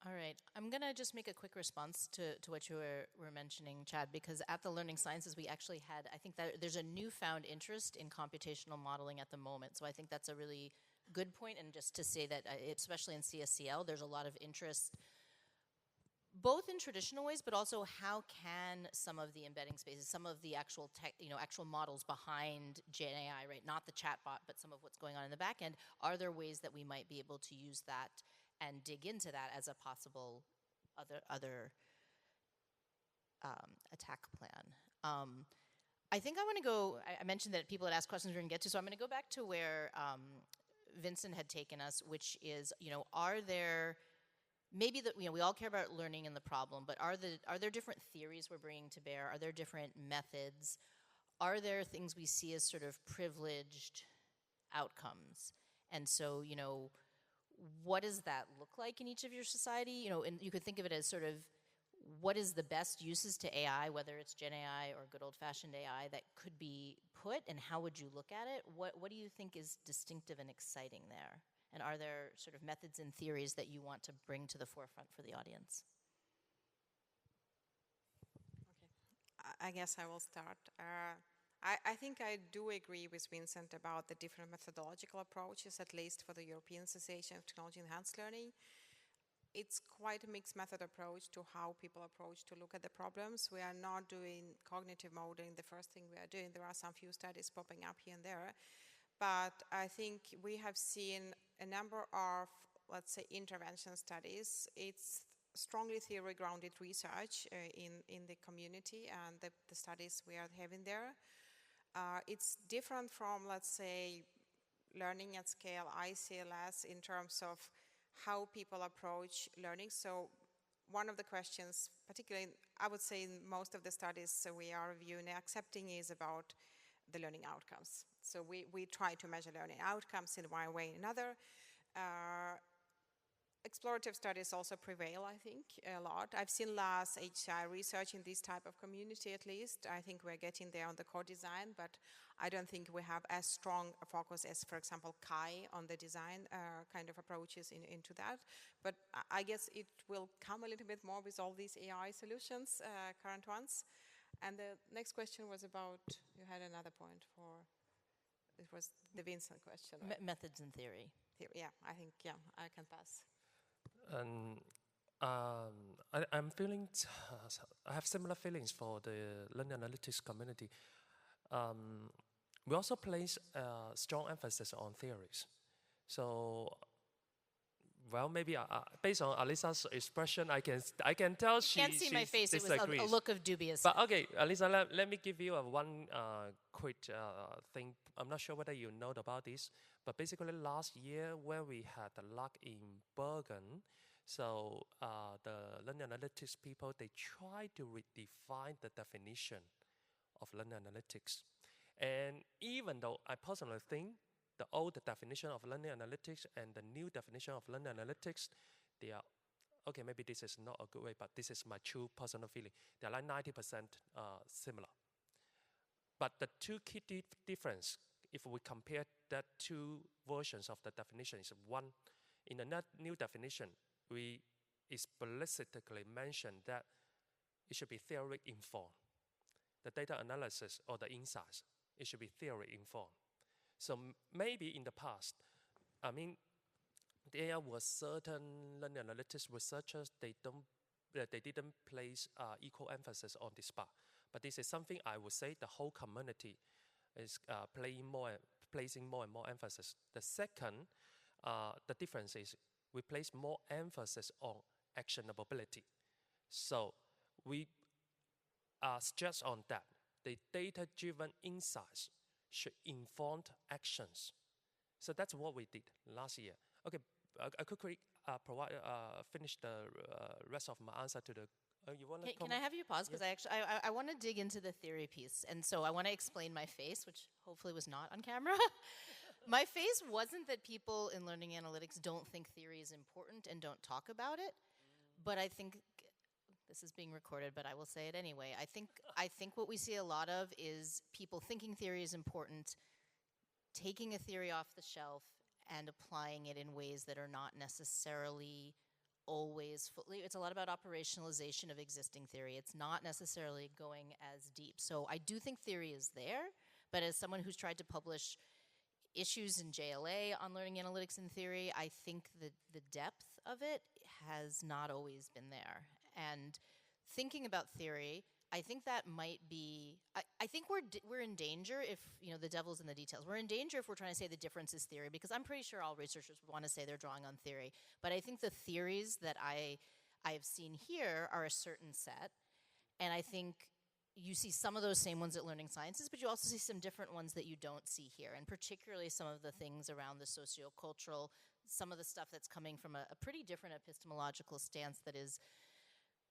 All right, I'm going to just make a quick response to what you were mentioning, Chad, because at the Learning Sciences, we actually had, I think that there's a newfound interest in computational modeling at the moment. So I think that's a really good point. And just to say that, especially in CSCL, there's a lot of interest both in traditional ways, but also how can some of the embedding spaces, some of the actual actual models behind Gen AI, right? Not the chatbot, but some of what's going on in the back end. Are there ways that we might be able to use that and dig into that as a possible other attack plan? I think I want to go. I mentioned that people had asked questions we're going to get to, so I'm going to go back to where Vincent had taken us, which is, are there maybe that we all care about learning and the problem, but are there different theories we're bringing to bear? Are there different methods? Are there things we see as sort of privileged outcomes? And so, what does that look like in each of your society? And you could think of it as sort of what is the best uses to AI, whether it's Gen AI or good old-fashioned AI, that could be put, and how would you look at it? What do you think is distinctive and exciting there? And are there sort of methods and theories that you want to bring to the forefront for the audience? Okay, I guess I will start. I think I do agree with Vincent about the different methodological approaches, at least for the European Association of Technology Enhanced Learning. It's quite a mixed method approach to how people approach to look at the problems. We are not doing cognitive modeling. The first thing we are doing, there are some few studies popping up here and there. But I think we have seen a number of, let's say, intervention studies. It's strongly theory-grounded research in the community and the studies we are having there. It's different from, let's say, learning at scale, ICLS, in terms of how people approach learning. So one of the questions, particularly, I would say in most of the studies we are reviewing and accepting, is about the learning outcomes. So we try to measure learning outcomes in one way or another. Explorative studies also prevail, I think, a lot. I've seen less HCI research in this type of community, at least. I think we're getting there on the core design, but I don't think we have as strong a focus as, for example, Kai on the design kind of approaches into that. But I guess it will come a little bit more with all these AI solutions, current ones. And the next question was about, you had another point for, it was the Vincent question, right? Methods and theory. Yeah, I think, I can pass. And I'm feeling, I have similar feelings for the learning analytics community. We also place strong emphasis on theories. So, well, maybe based on Alyssa's expression, I can tell she can't see my face. disagrees. It was a look of dubious. But okay, Alyssa, let me give you one quick thing. I'm not sure whether you know about this, but basically last year when we had the luck in Bergen, so the learning analytics people, they tried to redefine the definition of learning analytics. And even though I personally think the old definition of learning analytics and the new definition of learning analytics, they are, okay, maybe this is not a good way, but this is my true personal feeling. They're like 90% similar. But the two key difference, if we compare that two versions of the definition, is one, in the new definition, we explicitly mention that it should be theory informed. The data analysis or the insights, it should be theory informed. So maybe in the past, I mean, there were certain learning analytics researchers, they didn't place equal emphasis on this part. But this is something I would say the whole community is placing more and more emphasis. The second, the difference is we place more emphasis on actionability. So we stress on that. The data-driven insights should inform actions. So that's what we did last year. Okay, I quickly finish the rest of my answer to the. You want to Can I have you pause? Because I want to dig into the theory piece. And so I want to explain my face, which hopefully was not on camera. My face wasn't that people in learning analytics don't think theory is important and don't talk about it. But I think, this is being recorded, but I will say it anyway. I think what we see a lot of is people thinking theory is important, taking a theory off the shelf and applying it in ways that are not necessarily always fully. It's a lot about operationalization of existing theory. It's not necessarily going as deep. So I do think theory is there, but as someone who's tried to publish issues in JLA on learning analytics and theory, I think that the depth of it has not always been there. and thinking about theory, I think that might be, I think we're in danger if, the devil's in the details. We're in danger if we're trying to say the difference is theory, because I'm pretty sure all researchers want to say they're drawing on theory. But I think the theories that I have seen here are a certain set. And I think you see some of those same ones at Learning Sciences, but you also see some different ones that you don't see here. And particularly some of the things around the sociocultural, some of the stuff that's coming from a pretty different epistemological stance that is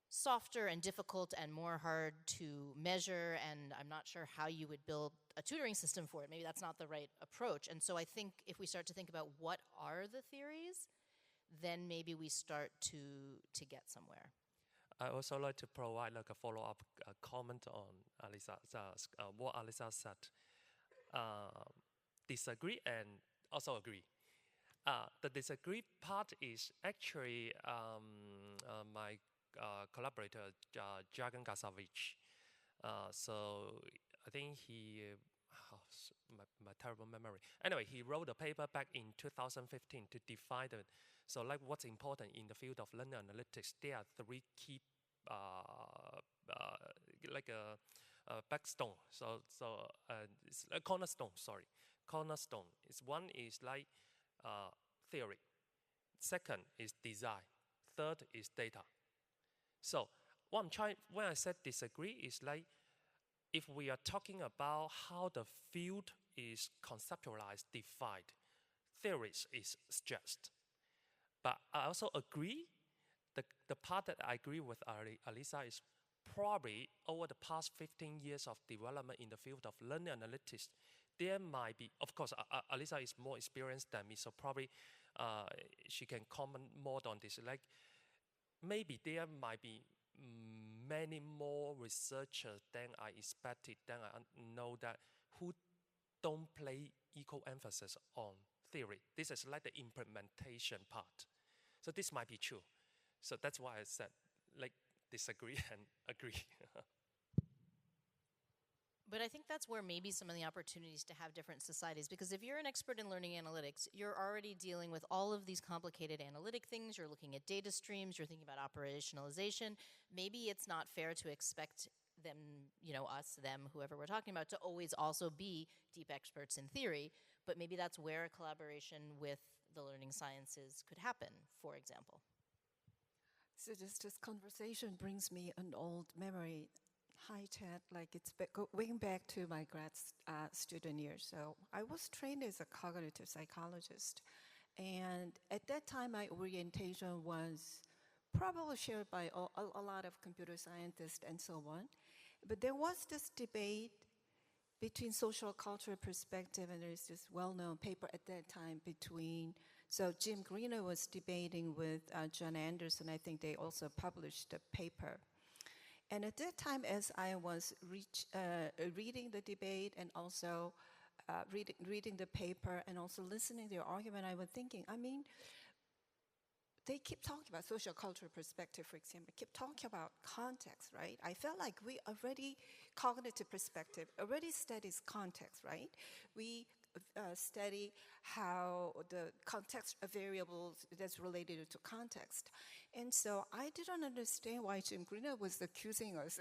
softer and difficult and more hard to measure, and I'm not sure how you would build a tutoring system for it. Maybe that's not the right approach. And so I think if we start to think about what are the theories, then maybe we start to get somewhere. I also like to provide like a follow-up comment on what Alyssa said. Disagree and also agree. The disagree part is actually my collaborator, Dragan Gasavich. So I think he, my terrible memory. Anyway, he wrote a paper back in 2015 to define the, so like what's important in the field of learning analytics. There are three key, like a backstone. So it's a cornerstone, sorry. Cornerstone. One is like theory. Second is design. Third is data. So what I'm trying, when I said disagree, is like if we are talking about how the field is conceptualized, defined, theories is just. But I also agree, the part that I agree with Alyssa is probably over the past 15 years of development in the field of learning analytics, there might be, of course, Alyssa is more experienced than me, so probably she can comment more on this. Like, maybe there might be many more researchers than I expected, than I know that, who don't play equal emphasis on theory. This is like the implementation part. So this might be true. So that's why I said, like, disagree and agree. But I think that's where maybe some of the opportunities to have different societies, because if you're an expert in learning analytics, you're already dealing with all of these complicated analytic things, you're looking at data streams, you're thinking about operationalization. Maybe it's not fair to expect them, us, them, whoever we're talking about, to always also be deep experts in theory, but maybe that's where a collaboration with the learning sciences could happen, for example. So this conversation brings me an old memory. Hi, Chad. Like it's going back to my grad student years. So I was trained as a cognitive psychologist. And at that time, my orientation was probably shared by a lot of computer scientists and so on. But there was this debate between social cultural perspective, and there's this well-known paper at that time between, so Jim Greener was debating with John Anderson. I think they also published a paper. And at that time, as I was reading the debate and also reading the paper and also listening to their argument, I was thinking, they keep talking about social cultural perspective, for example, keep talking about context, right? I felt like we already, cognitive perspective, already studies context, right? We study how the context of variables that's related to context. And so I didn't understand why Jim Greener was accusing us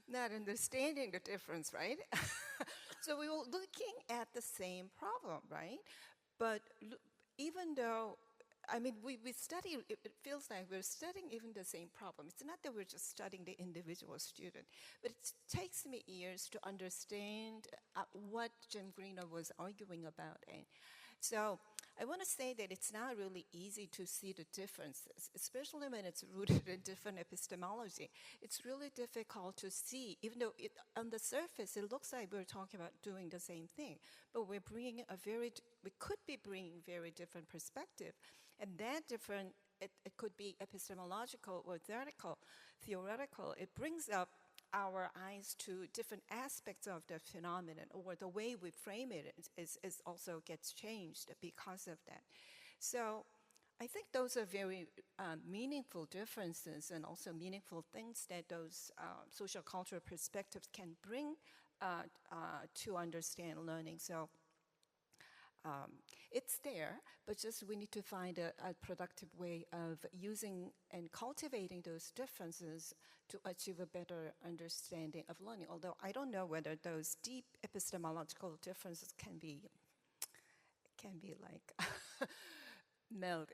not understanding the difference, right? So we were looking at the same problem, right? But even though, we study, it feels like we're studying even the same problem. It's not that we're just studying the individual student, but it takes me years to understand what Jim Greener was arguing about. And so I want to say that it's not really easy to see the differences, especially when it's rooted in different epistemology. It's really difficult to see, even though on the surface it looks like we're talking about doing the same thing, but we could be bringing very different perspective. And that different, it could be epistemological or theoretical. It brings up our eyes to different aspects of the phenomenon, or the way we frame it is also gets changed because of that. So I think those are very meaningful differences and also meaningful things that those social cultural perspectives can bring to understand learning. So it's there, but just we need to find a productive way of using and cultivating those differences to achieve a better understanding of learning. Although I don't know whether those deep epistemological differences can be like melded.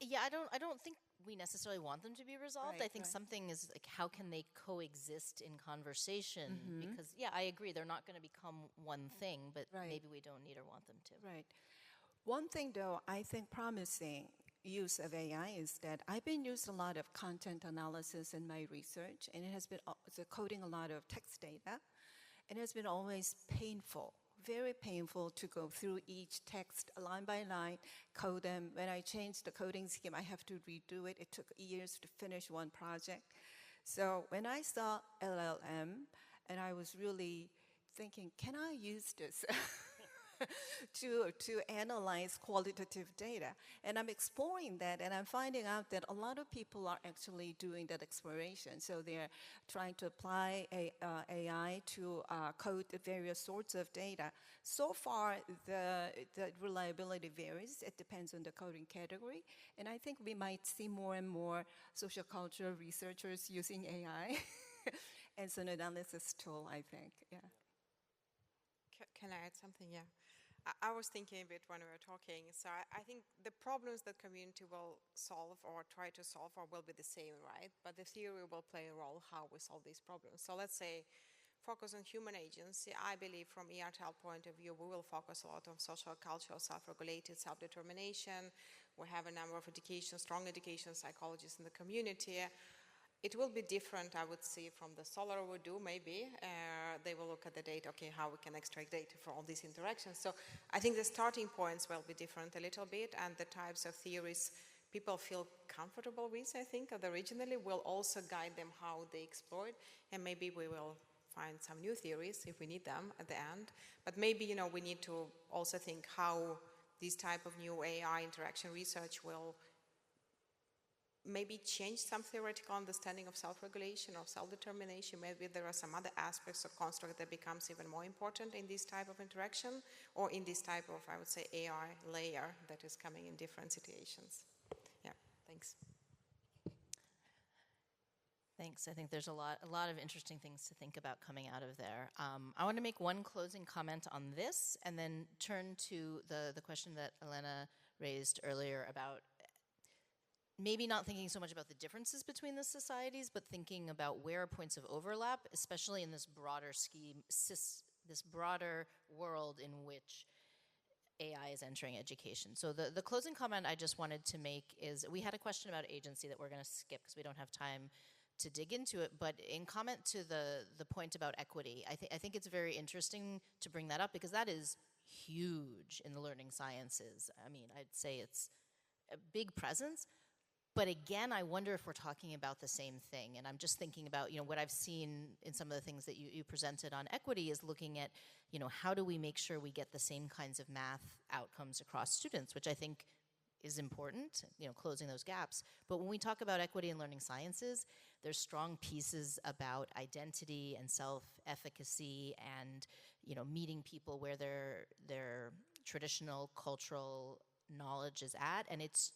Yeah, I don't think we necessarily want them to be resolved. Right, I think right. something is like, how can they coexist in conversation? Because, yeah, I agree, they're not going to become one thing, but Right. maybe we don't need or want them to. Right. One thing, though, I think promising use of AI is that I've been using a lot of content analysis in my research, and it has been coding a lot of text data, and it has been always painful, very painful to go through each text line by line, code them. When I changed the coding scheme, I have to redo it. It took years to finish one project. So when I saw LLM, and I was really thinking, can I use this to analyze qualitative data? And I'm exploring that, and I'm finding out that a lot of people are actually doing that exploration. So they're trying to apply AI to code various sorts of data. So far, the reliability varies. It depends on the coding category. And I think we might see more and more social cultural researchers using AI as an analysis tool, I think, yeah. Can I add something? Yeah. I was thinking a bit when we were talking. So I think the problems that community will solve or try to solve will be the same, right? But the theory will play a role how we solve these problems. So let's say focus on human agency. I believe from ERTL point of view, we will focus a lot on social, cultural, self-regulated, self-determination. We have a number of strong education psychologists in the community. It will be different, I would say, from the Solar would do, maybe. They will look at the data, okay, how we can extract data for all these interactions. So I think the starting points will be different a little bit, and the types of theories people feel comfortable with, I think, originally will also guide them how they exploit, and maybe we will find some new theories if we need them at the end. But maybe, we need to also think how this type of new AI interaction research will maybe change some theoretical understanding of self-regulation or self-determination. Maybe there are some other aspects of construct that becomes even more important in this type of interaction or in this type of, I would say, AI layer that is coming in different situations. Yeah, thanks. Thanks. I think there's a lot of interesting things to think about coming out of there. I want to make one closing comment on this and then turn to the question that Elena raised earlier about maybe not thinking so much about the differences between the societies, but thinking about where are points of overlap, especially in this broader scheme, this broader world in which AI is entering education. So the closing comment I just wanted to make is we had a question about agency that we're going to skip because we don't have time to dig into it, but in comment to the point about equity, I think it's very interesting to bring that up because that is huge in the learning sciences. I mean, I'd say it's a big presence. But again, I wonder if we're talking about the same thing. And I'm just thinking about, what I've seen in some of the things that you presented on equity is looking at, how do we make sure we get the same kinds of math outcomes across students, which I think is important, closing those gaps. But when we talk about equity in learning sciences, there's strong pieces about identity and self-efficacy and, meeting people where their traditional cultural knowledge is at, and it's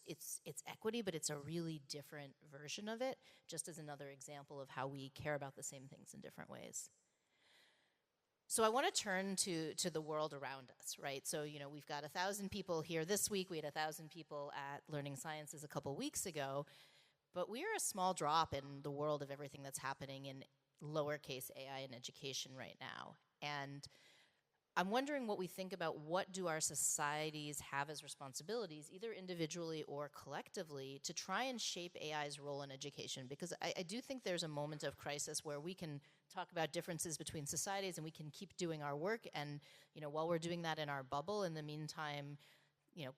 equity, but it's a really different version of it, just as another example of how we care about the same things in different ways. So I want to turn to the world around us, right? So, we've got 1,000 people here this week. We had 1,000 people at Learning Sciences a couple weeks ago, but we are a small drop in the world of everything that's happening in lowercase AI in education right now. And I'm wondering what we think about what do our societies have as responsibilities, either individually or collectively, to try and shape AI's role in education. Because I do think there's a moment of crisis where we can talk about differences between societies and we can keep doing our work. And, while we're doing that in our bubble, in the meantime,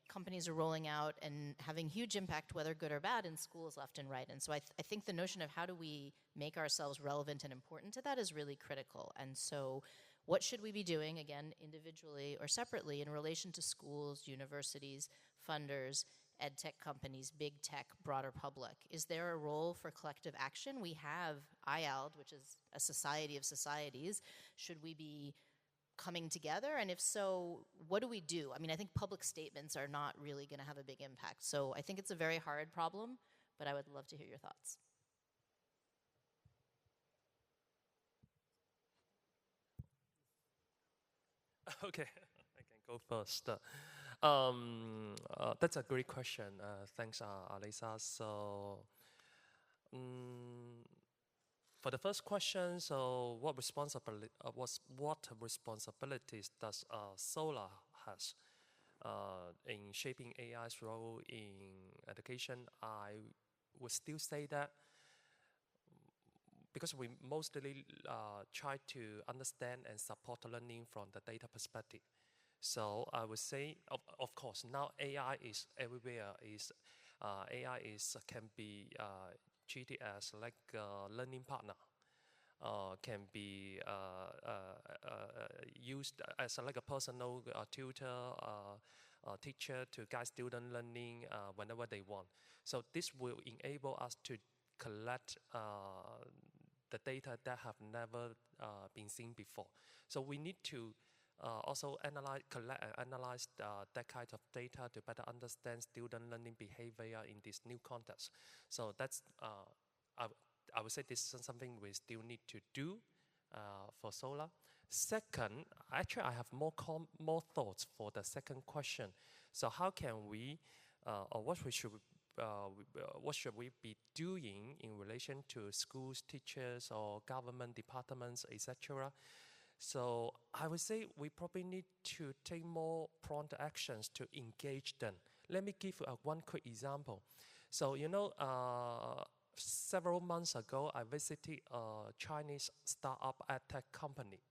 companies are rolling out and having huge impact, whether good or bad, in schools left and right. And so I think the notion of how do we make ourselves relevant and important to that is really critical. And so what should we be doing, again, individually or separately, in relation to schools, universities, funders, ed tech companies, big tech, broader public? Is there a role for collective action? We have AIED, which is a society of societies. Should we be coming together? And if so, what do we do? I mean, I think public statements are not really going to have a big impact. So I think it's a very hard problem, but I would love to hear your thoughts. Okay, I can go first. That's a great question. Thanks, Alyssa. So, for the first question, so what responsibilities does Solar has in shaping AI's role in education? I would still say that because we mostly try to understand and support learning from the data perspective. So I would say, of course, now AI is everywhere. AI can be treated as like a learning partner, can be used as like a personal tutor, teacher to guide student learning whenever they want. So this will enable us to collect the data that have never been seen before. So we need to also collect and analyze that kind of data to better understand student learning behavior in this new context. So that's, I would say this is something we still need to do for Solar. Second, actually I have more thoughts for the second question. So how can we, or what should we be doing in relation to schools, teachers, or government departments, etc.? So I would say we probably need to take more prompt actions to engage them. Let me give one quick example. So, you know, several months ago, I visited a Chinese startup edtech company.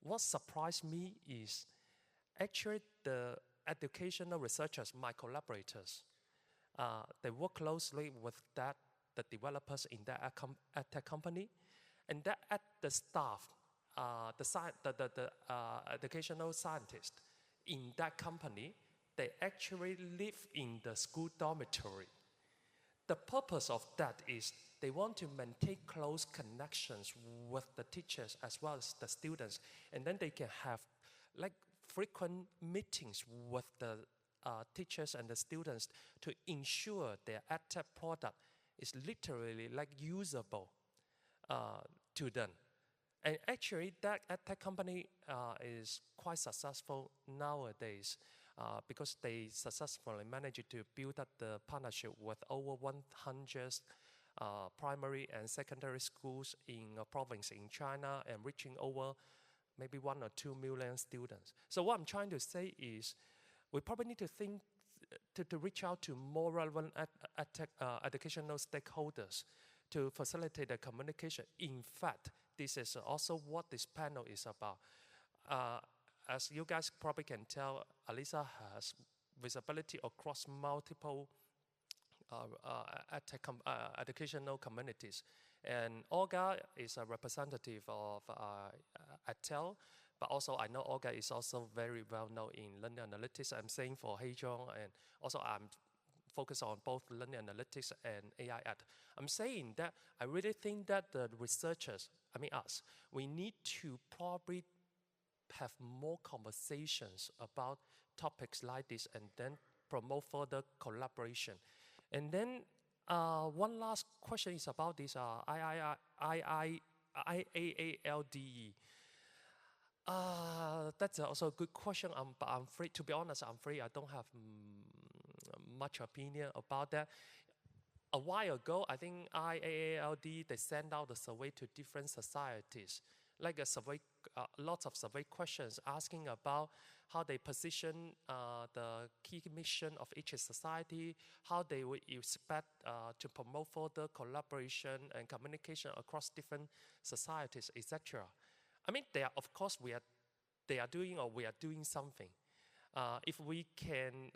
What surprised me is actually the educational researchers, my collaborators, they work closely with the developers in that edtech company, and that at the staff, the educational scientists in that company, they actually live in the school dormitory. The purpose of that is they want to maintain close connections with the teachers as well as the students, and then they can have like frequent meetings with the teachers and the students to ensure their edtech product is literally like usable to them. And actually that edtech company is quite successful nowadays because they successfully managed to build up the partnership with over 100 primary and secondary schools in a province in China and reaching over maybe 1 or 2 million students. So what I'm trying to say is we probably need to think to reach out to more relevant educational stakeholders to facilitate the communication. In fact, this is also what this panel is about. As you guys probably can tell, Alyssa has visibility across multiple educational communities. And Olga is a representative of EdTel, but also I know Olga is also very well known in learning analytics. I'm saying for Jeong, and also I'm focused on both learning analytics and AIED. I'm saying that I really think that the researchers, I mean us, we need to probably have more conversations about topics like this and then promote further collaboration. And then one last question is about this IAALDE. That's also a good question, but I'm afraid, to be honest, I'm afraid I don't have much opinion about that. A while ago, I think IAALD, they sent out a survey to different societies, like a survey, lots of survey questions asking about how they position the key mission of each society, how they would expect to promote further collaboration and communication across different societies, etc. I mean, of course, they are doing or we are doing something. If we can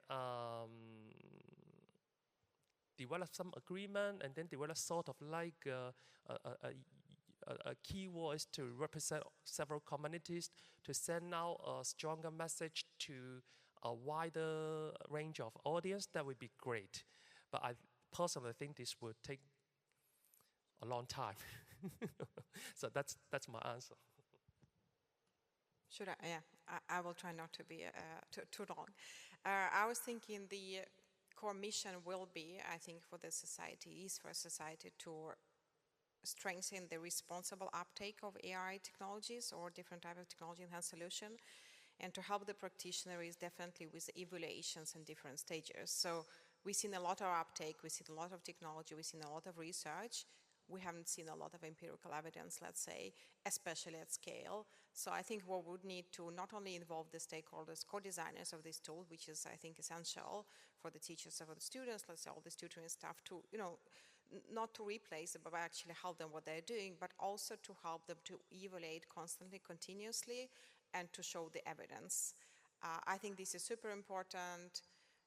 develop some agreement and then develop sort of like a key voice to represent several communities, to send out a stronger message to a wider range of audience, that would be great. But I personally think this would take a long time. So that's my answer. Should I? Yeah, I will try not to be too long. I was thinking the core mission will be, I think, for the society is for society to strengthen the responsible uptake of AI technologies or different type of technology enhanced solution, and to help the practitioner is definitely with evaluations in different stages. So we've seen a lot of uptake, we've seen a lot of technology, we've seen a lot of research. We haven't seen a lot of empirical evidence, let's say, especially at scale. So I think we would need to not only involve the stakeholders, co-designers of this tool, which is, I think, essential for the teachers and for the students, let's say all the tutoring staff to, not to replace them, but actually help them what they're doing, but also to help them to evaluate constantly, continuously, and to show the evidence. I think this is super important.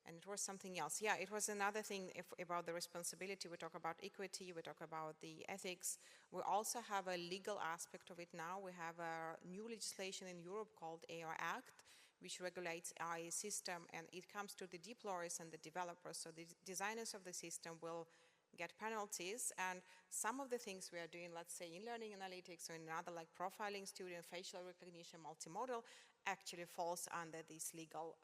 And it was something else. Yeah, it was another thing about the responsibility. We talk about equity, we talk about the ethics. We also have a legal aspect of it now. We have a new legislation in Europe called AI Act, which regulates AI system, and it comes to the deployers and the developers. So the designers of the system will get penalties, and some of the things we are doing, let's say in learning analytics or in other like profiling, student facial recognition, multimodal, actually falls under this legal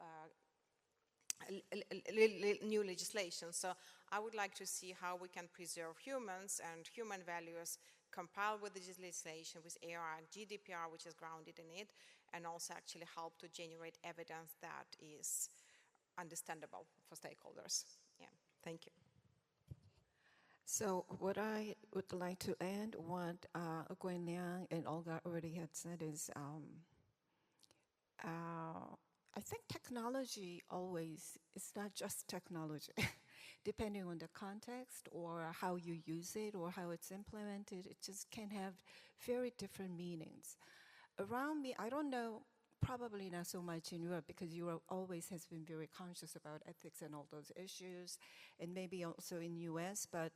new legislation. So I would like to see how we can preserve humans and human values compiled with the legislation, with AI and GDPR, which is grounded in it, and also actually help to generate evidence that is understandable for stakeholders. Yeah, thank you. So what I would like to add, what Guanliang and Olga already had said is, I think technology always, it's not just technology. Depending on the context or how you use it or how it's implemented, it just can have very different meanings. Around me, I don't know, probably not so much in Europe because Europe always has been very conscious about ethics and all those issues, and maybe also in US, but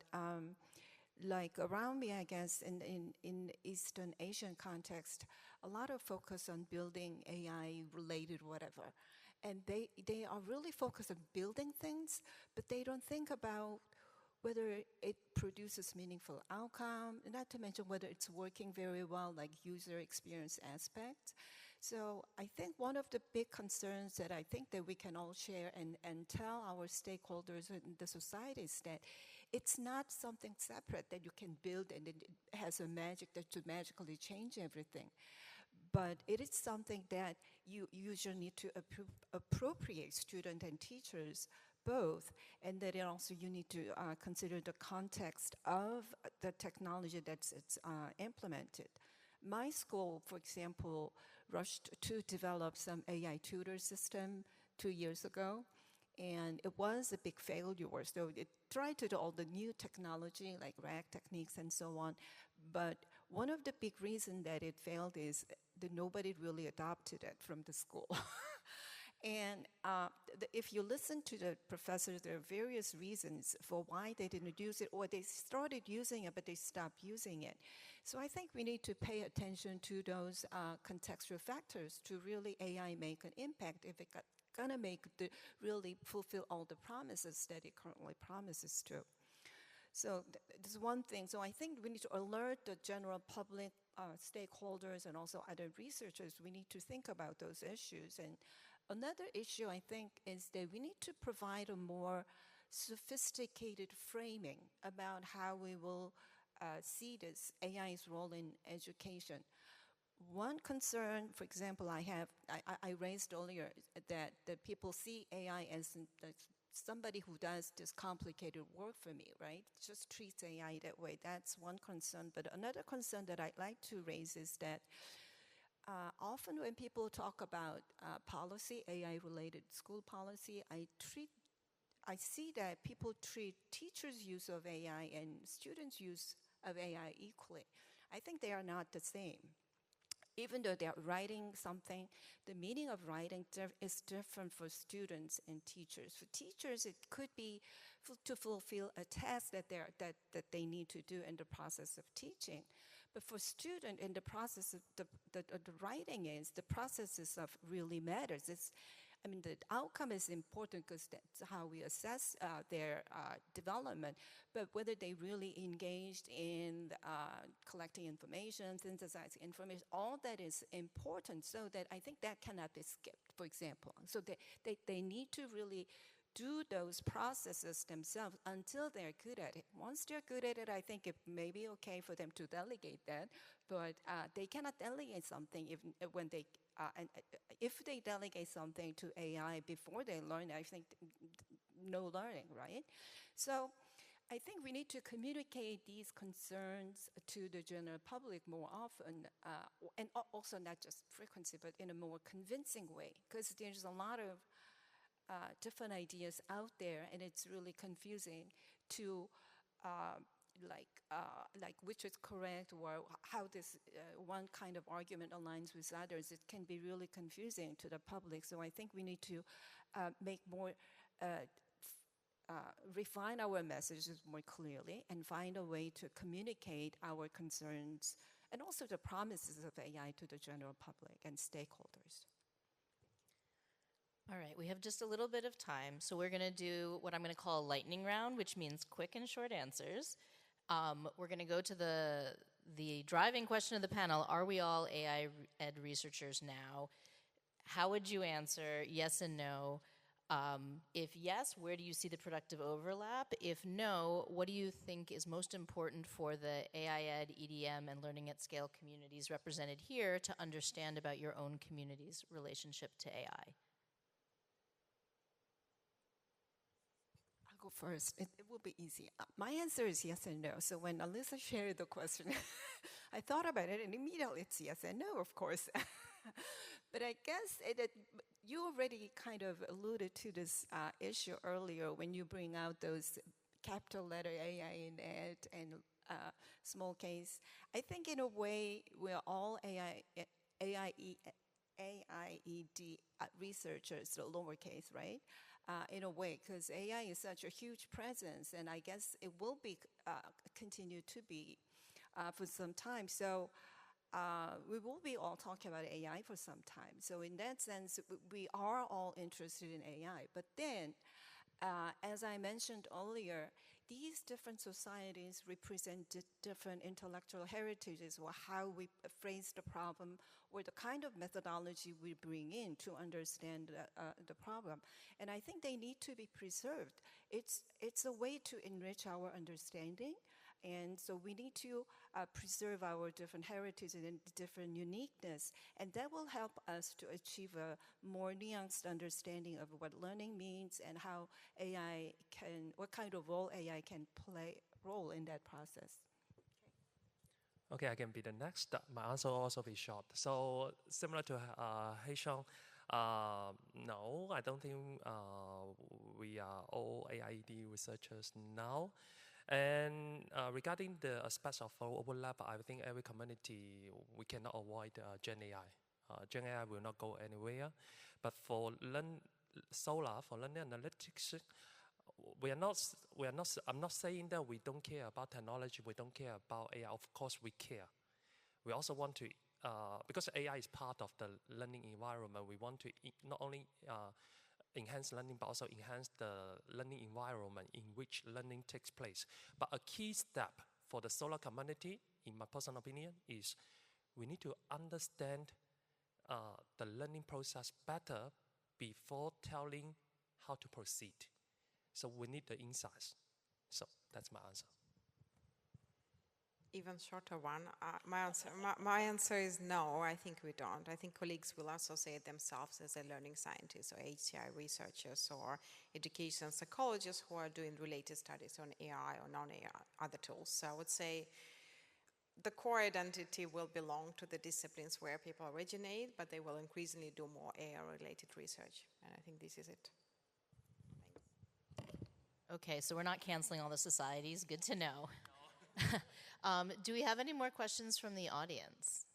like around me, I guess, in Eastern Asian context, a lot of focus on building AI-related whatever. And they are really focused on building things, but they don't think about whether it produces meaningful outcome, not to mention whether it's working very well, like user experience aspects. So I think one of the big concerns that I think that we can all share and tell our stakeholders in the society is that it's not something separate that you can build and it has a magic that to magically change everything. But it is something that you usually need to appropriate students and teachers both, and that also you need to consider the context of the technology that's implemented. My school, for example, rushed to develop some AI tutor system 2 years ago, and it was a big failure. So it tried to do all the new technology like RAG techniques and so on, but one of the big reasons that it failed is that nobody really adopted it from the school. And if you listen to the professors, there are various reasons for why they didn't use it, or they started using it, but they stopped using it. So I think we need to pay attention to those contextual factors to really AI make an impact if it gonna make really fulfill all the promises that it currently promises to. So this is one thing. So I think we need to alert the general public, stakeholders, and also other researchers. We need to think about those issues. And another issue, I think, is that we need to provide a more sophisticated framing about how we will see this AI's role in education. One concern, for example, I raised earlier that people see AI as somebody who does this complicated work for me, right? Just treats AI that way. That's one concern. But another concern that I'd like to raise is that often when people talk about policy, AI-related school policy, I see that people treat teachers' use of AI and students' use of AI equally. I think they are not the same. Even though they're writing something, the meaning of writing is different for students and teachers. For teachers, it could be to fulfill a task that they need to do in the process of teaching. But for student, in the process of the writing the process of really matters. I mean, the outcome is important because that's how we assess their development, but whether they really engaged in collecting information, synthesizing information, all that is important, so that I think that cannot be skipped, for example. So they need to really do those processes themselves until they're good at it. Once they're good at it, I think it may be okay for them to delegate that, but they cannot delegate something if they delegate something to AI before they learn, I think no learning, right? So I think we need to communicate these concerns to the general public more often, and also not just frequency, but in a more convincing way, because there's a lot of different ideas out there, and it's really confusing to like which is correct, or how this one kind of argument aligns with others. It can be really confusing to the public. So I think we need to make more, refine our messages more clearly and find a way to communicate our concerns and also the promises of AI to the general public and stakeholders. All right, we have just a little bit of time, so we're going to do what I'm going to call a lightning round, which means quick and short answers. We're going to go to the driving question of the panel. Are we all AI ed researchers now? How would you answer yes and no? If yes, where do you see the productive overlap? If no, what do you think is most important for the AIED, EDM, and Learning at Scale communities represented here to understand about your own community's relationship to AI? Go first. It will be easy. My answer is yes and no. So when Alyssa shared the question, I thought about it, and immediately it's yes and no, of course. But I guess you already kind of alluded to this issue earlier when you bring out those capital letter AI in ed and small case. I think in a way we're all AIED researchers, the lowercase, right? In a way, because AI is such a huge presence, and I guess it will be continue to be for some time. So we will be all talking about AI for some time. So in that sense, we are all interested in AI. But then, as I mentioned earlier, these different societies represent different intellectual heritages, or how we phrase the problem, or the kind of methodology we bring in to understand the problem. And I think they need to be preserved. It's a way to enrich our understanding. And so we need to preserve our different heritage and different uniqueness. And that will help us to achieve a more nuanced understanding of what learning means and how AI can, what kind of role AI can play role in that process. Okay, I can be the next. My answer will also be short. So similar to Heisawn, no, I don't think we are all AIED researchers now. And regarding the aspects of overlap, I think every community, we cannot avoid Gen AI. Gen AI will not go anywhere. But for Solar, for learning analytics, I'm not saying that we don't care about technology, we don't care about AI. Of course we care. We also want to, because AI is part of the learning environment, we want to not only enhance learning, but also enhance the learning environment in which learning takes place. But a key step for the Solar community, in my personal opinion, is we need to understand the learning process better before telling how to proceed. So we need the insights. So that's my answer. Even shorter one. My answer is no, I think we don't. I think colleagues will associate themselves as a learning scientist or HCI researchers or education psychologists who are doing related studies on AI or non-AI other tools. So I would say the core identity will belong to the disciplines where people originate, but they will increasingly do more AI-related research. And I think this is it. Okay, so we're not canceling all the societies. Good to know. Do we have any more questions from the audience?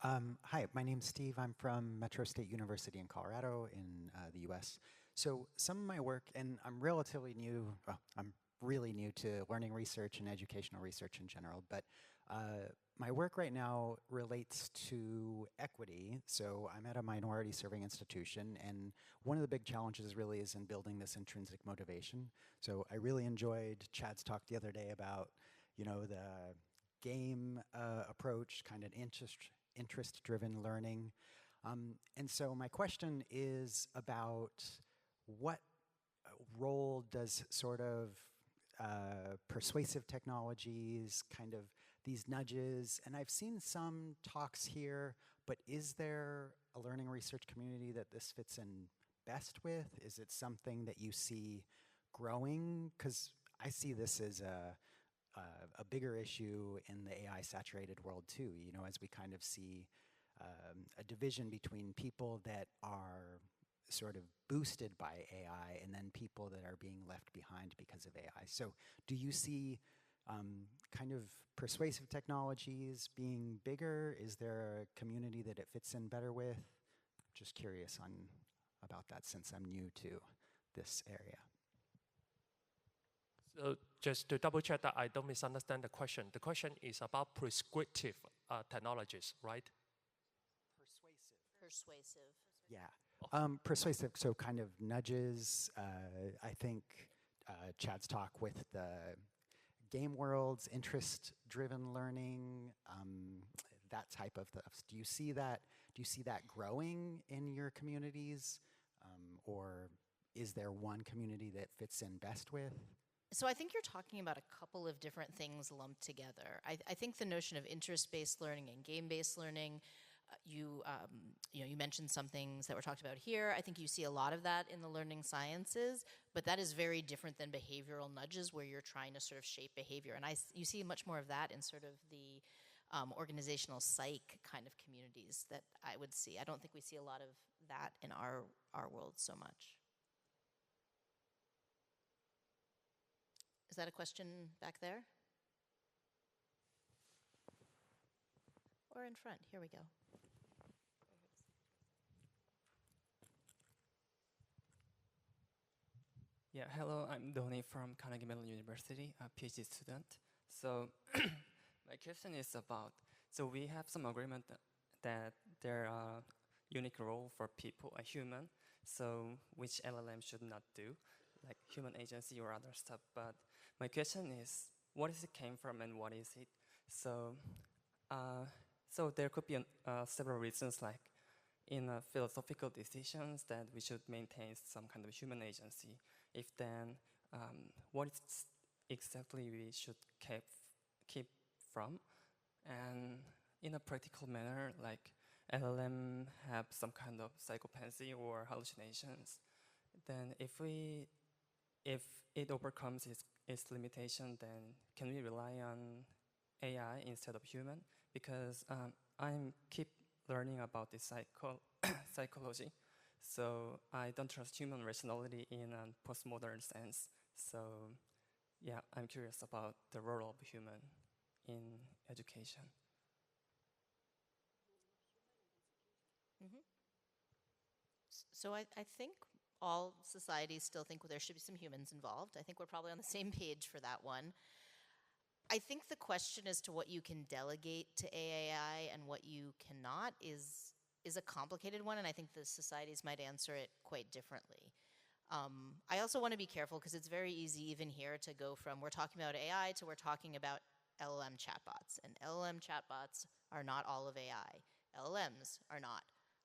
Hi, my name's Steve. I'm from Metro State University in Colorado in the US. So some of my work, and I'm relatively new, well, I'm really new to learning research and educational research in general, but my work right now relates to equity. So I'm at a minority serving institution, and one of the big challenges really is in building this intrinsic motivation. So I really enjoyed Chad's talk the other day about, the game approach, kind of interest-driven learning. And so my question is about what role does sort of persuasive technologies, kind of these nudges, and I've seen some talks here, but is there a learning research community that this fits in best with? Is it something that you see growing? Because I see this as a bigger issue in the AI saturated world too, as we kind of see a division between people that are sort of boosted by AI and then people that are being left behind because of AI. So do you see kind of persuasive technologies being bigger? Is there a community that it fits in better with? Just curious about that since I'm new to this area. So just to double check that I don't misunderstand the question. The question is about prescriptive technologies, right? Persuasive. Yeah. Persuasive, so kind of nudges. I think Chad's talk with the game worlds, interest-driven learning, that type of stuff. Do you see that? Do you see that growing in your communities, or is there one community that fits in best with? So I think you're talking about a couple of different things lumped together. I think the notion of interest-based learning and game-based learning. You mentioned some things that were talked about here. I think you see a lot of that in the learning sciences, but that is very different than behavioral nudges where you're trying to sort of shape behavior. And you see much more of that in sort of the organizational psych kind of communities that I would see. I don't think we see a lot of that in our world so much. Is that a question back there? Or in front? Here we go. Yeah, hello, I'm Donnie from Carnegie Mellon University, a PhD student. So my question is about, so we have some agreement that there are unique role for people, a human, so which LLM should not do, like human agency or other stuff. But my question is, what is it came from and what is it? So, so there could be several reasons, like in philosophical decisions that we should maintain some kind of human agency. If then, what is exactly we should keep from? And in a practical manner, like LLM have some kind of psychopathy or hallucinations, then if it overcomes its limitation, then can we rely on AI instead of human? Because I'm keep learning about this psychology. So I don't trust human rationality in a postmodern sense. So yeah, I'm curious about the role of human in education. Mm-hmm. So I think all societies still think there should be some humans involved. I think we're probably on the same page for that one. I think the question as to what you can delegate to AI and what you cannot is a complicated one, and I think the societies might answer it quite differently. I also want to be careful because it's very easy even here to go from we're talking about AI to we're talking about LLM chatbots. And LLM chatbots are not all of AI. LLMs are not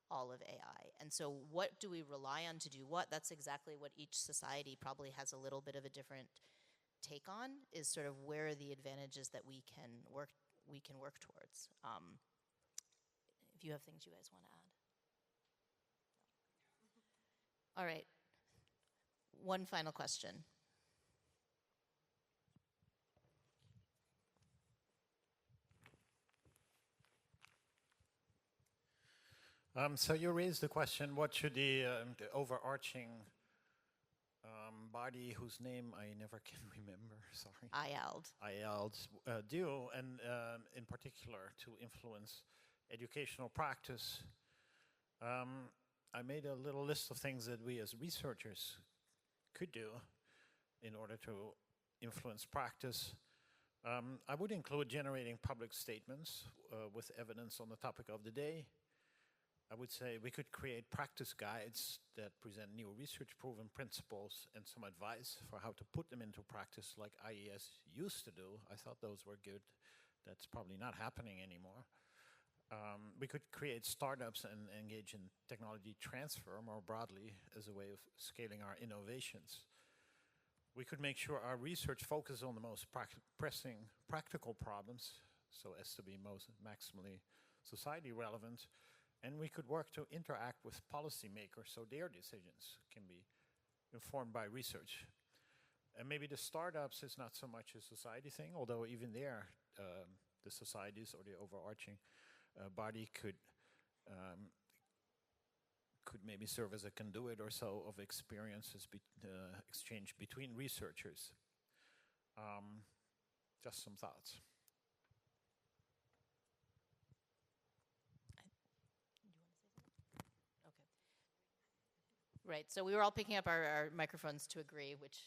all of AI. And so what do we rely on to do what? That's exactly what each society probably has a little bit of a different take on, is sort of where are the advantages that we can work towards. If you have things you guys want to add. All right. One final question. So you raised the question, what should the overarching body whose name I never can remember, sorry. AIED do, and in particular to influence educational practice. I made a little list of things that we as researchers could do in order to influence practice. I would include generating public statements with evidence on the topic of the day. I would say we could create practice guides that present new research-proven principles and some advice for how to put them into practice like IES used to do. I thought those were good. That's probably not happening anymore. We could create startups and engage in technology transfer more broadly as a way of scaling our innovations. We could make sure our research focuses on the most pressing practical problems so as to be most maximally society relevant. And we could work to interact with policymakers so their decisions can be informed by research. And maybe the startups is not so much a society thing, although even there, the societies or the overarching body could maybe serve as a conduit or so of experiences exchanged between researchers. Just some thoughts. Right, so we were all picking up our microphones to agree, which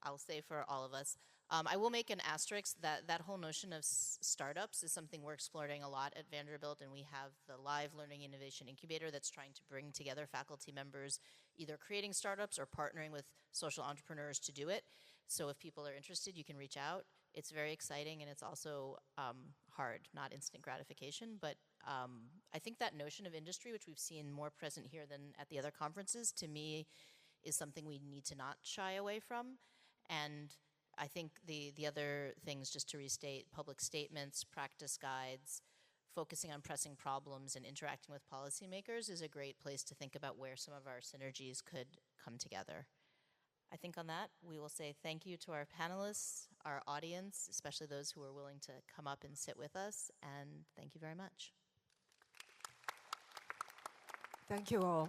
I'll say for all of us. I will make an asterisk that whole notion of startups is something we're exploring a lot at Vanderbilt, and we have the Live Learning Innovation Incubator that's trying to bring together faculty members, either creating startups or partnering with social entrepreneurs to do it. So if people are interested, you can reach out. It's very exciting, and it's also hard, not instant gratification, but I think that notion of industry, which we've seen more present here than at the other conferences, to me is something we need to not shy away from. And I think the other things, just to restate, public statements, practice guides, focusing on pressing problems and interacting with policymakers is a great place to think about where some of our synergies could come together. I think on that, we will say thank you to our panelists, our audience, especially those who are willing to come up and sit with us, and thank you very much. Thank you all.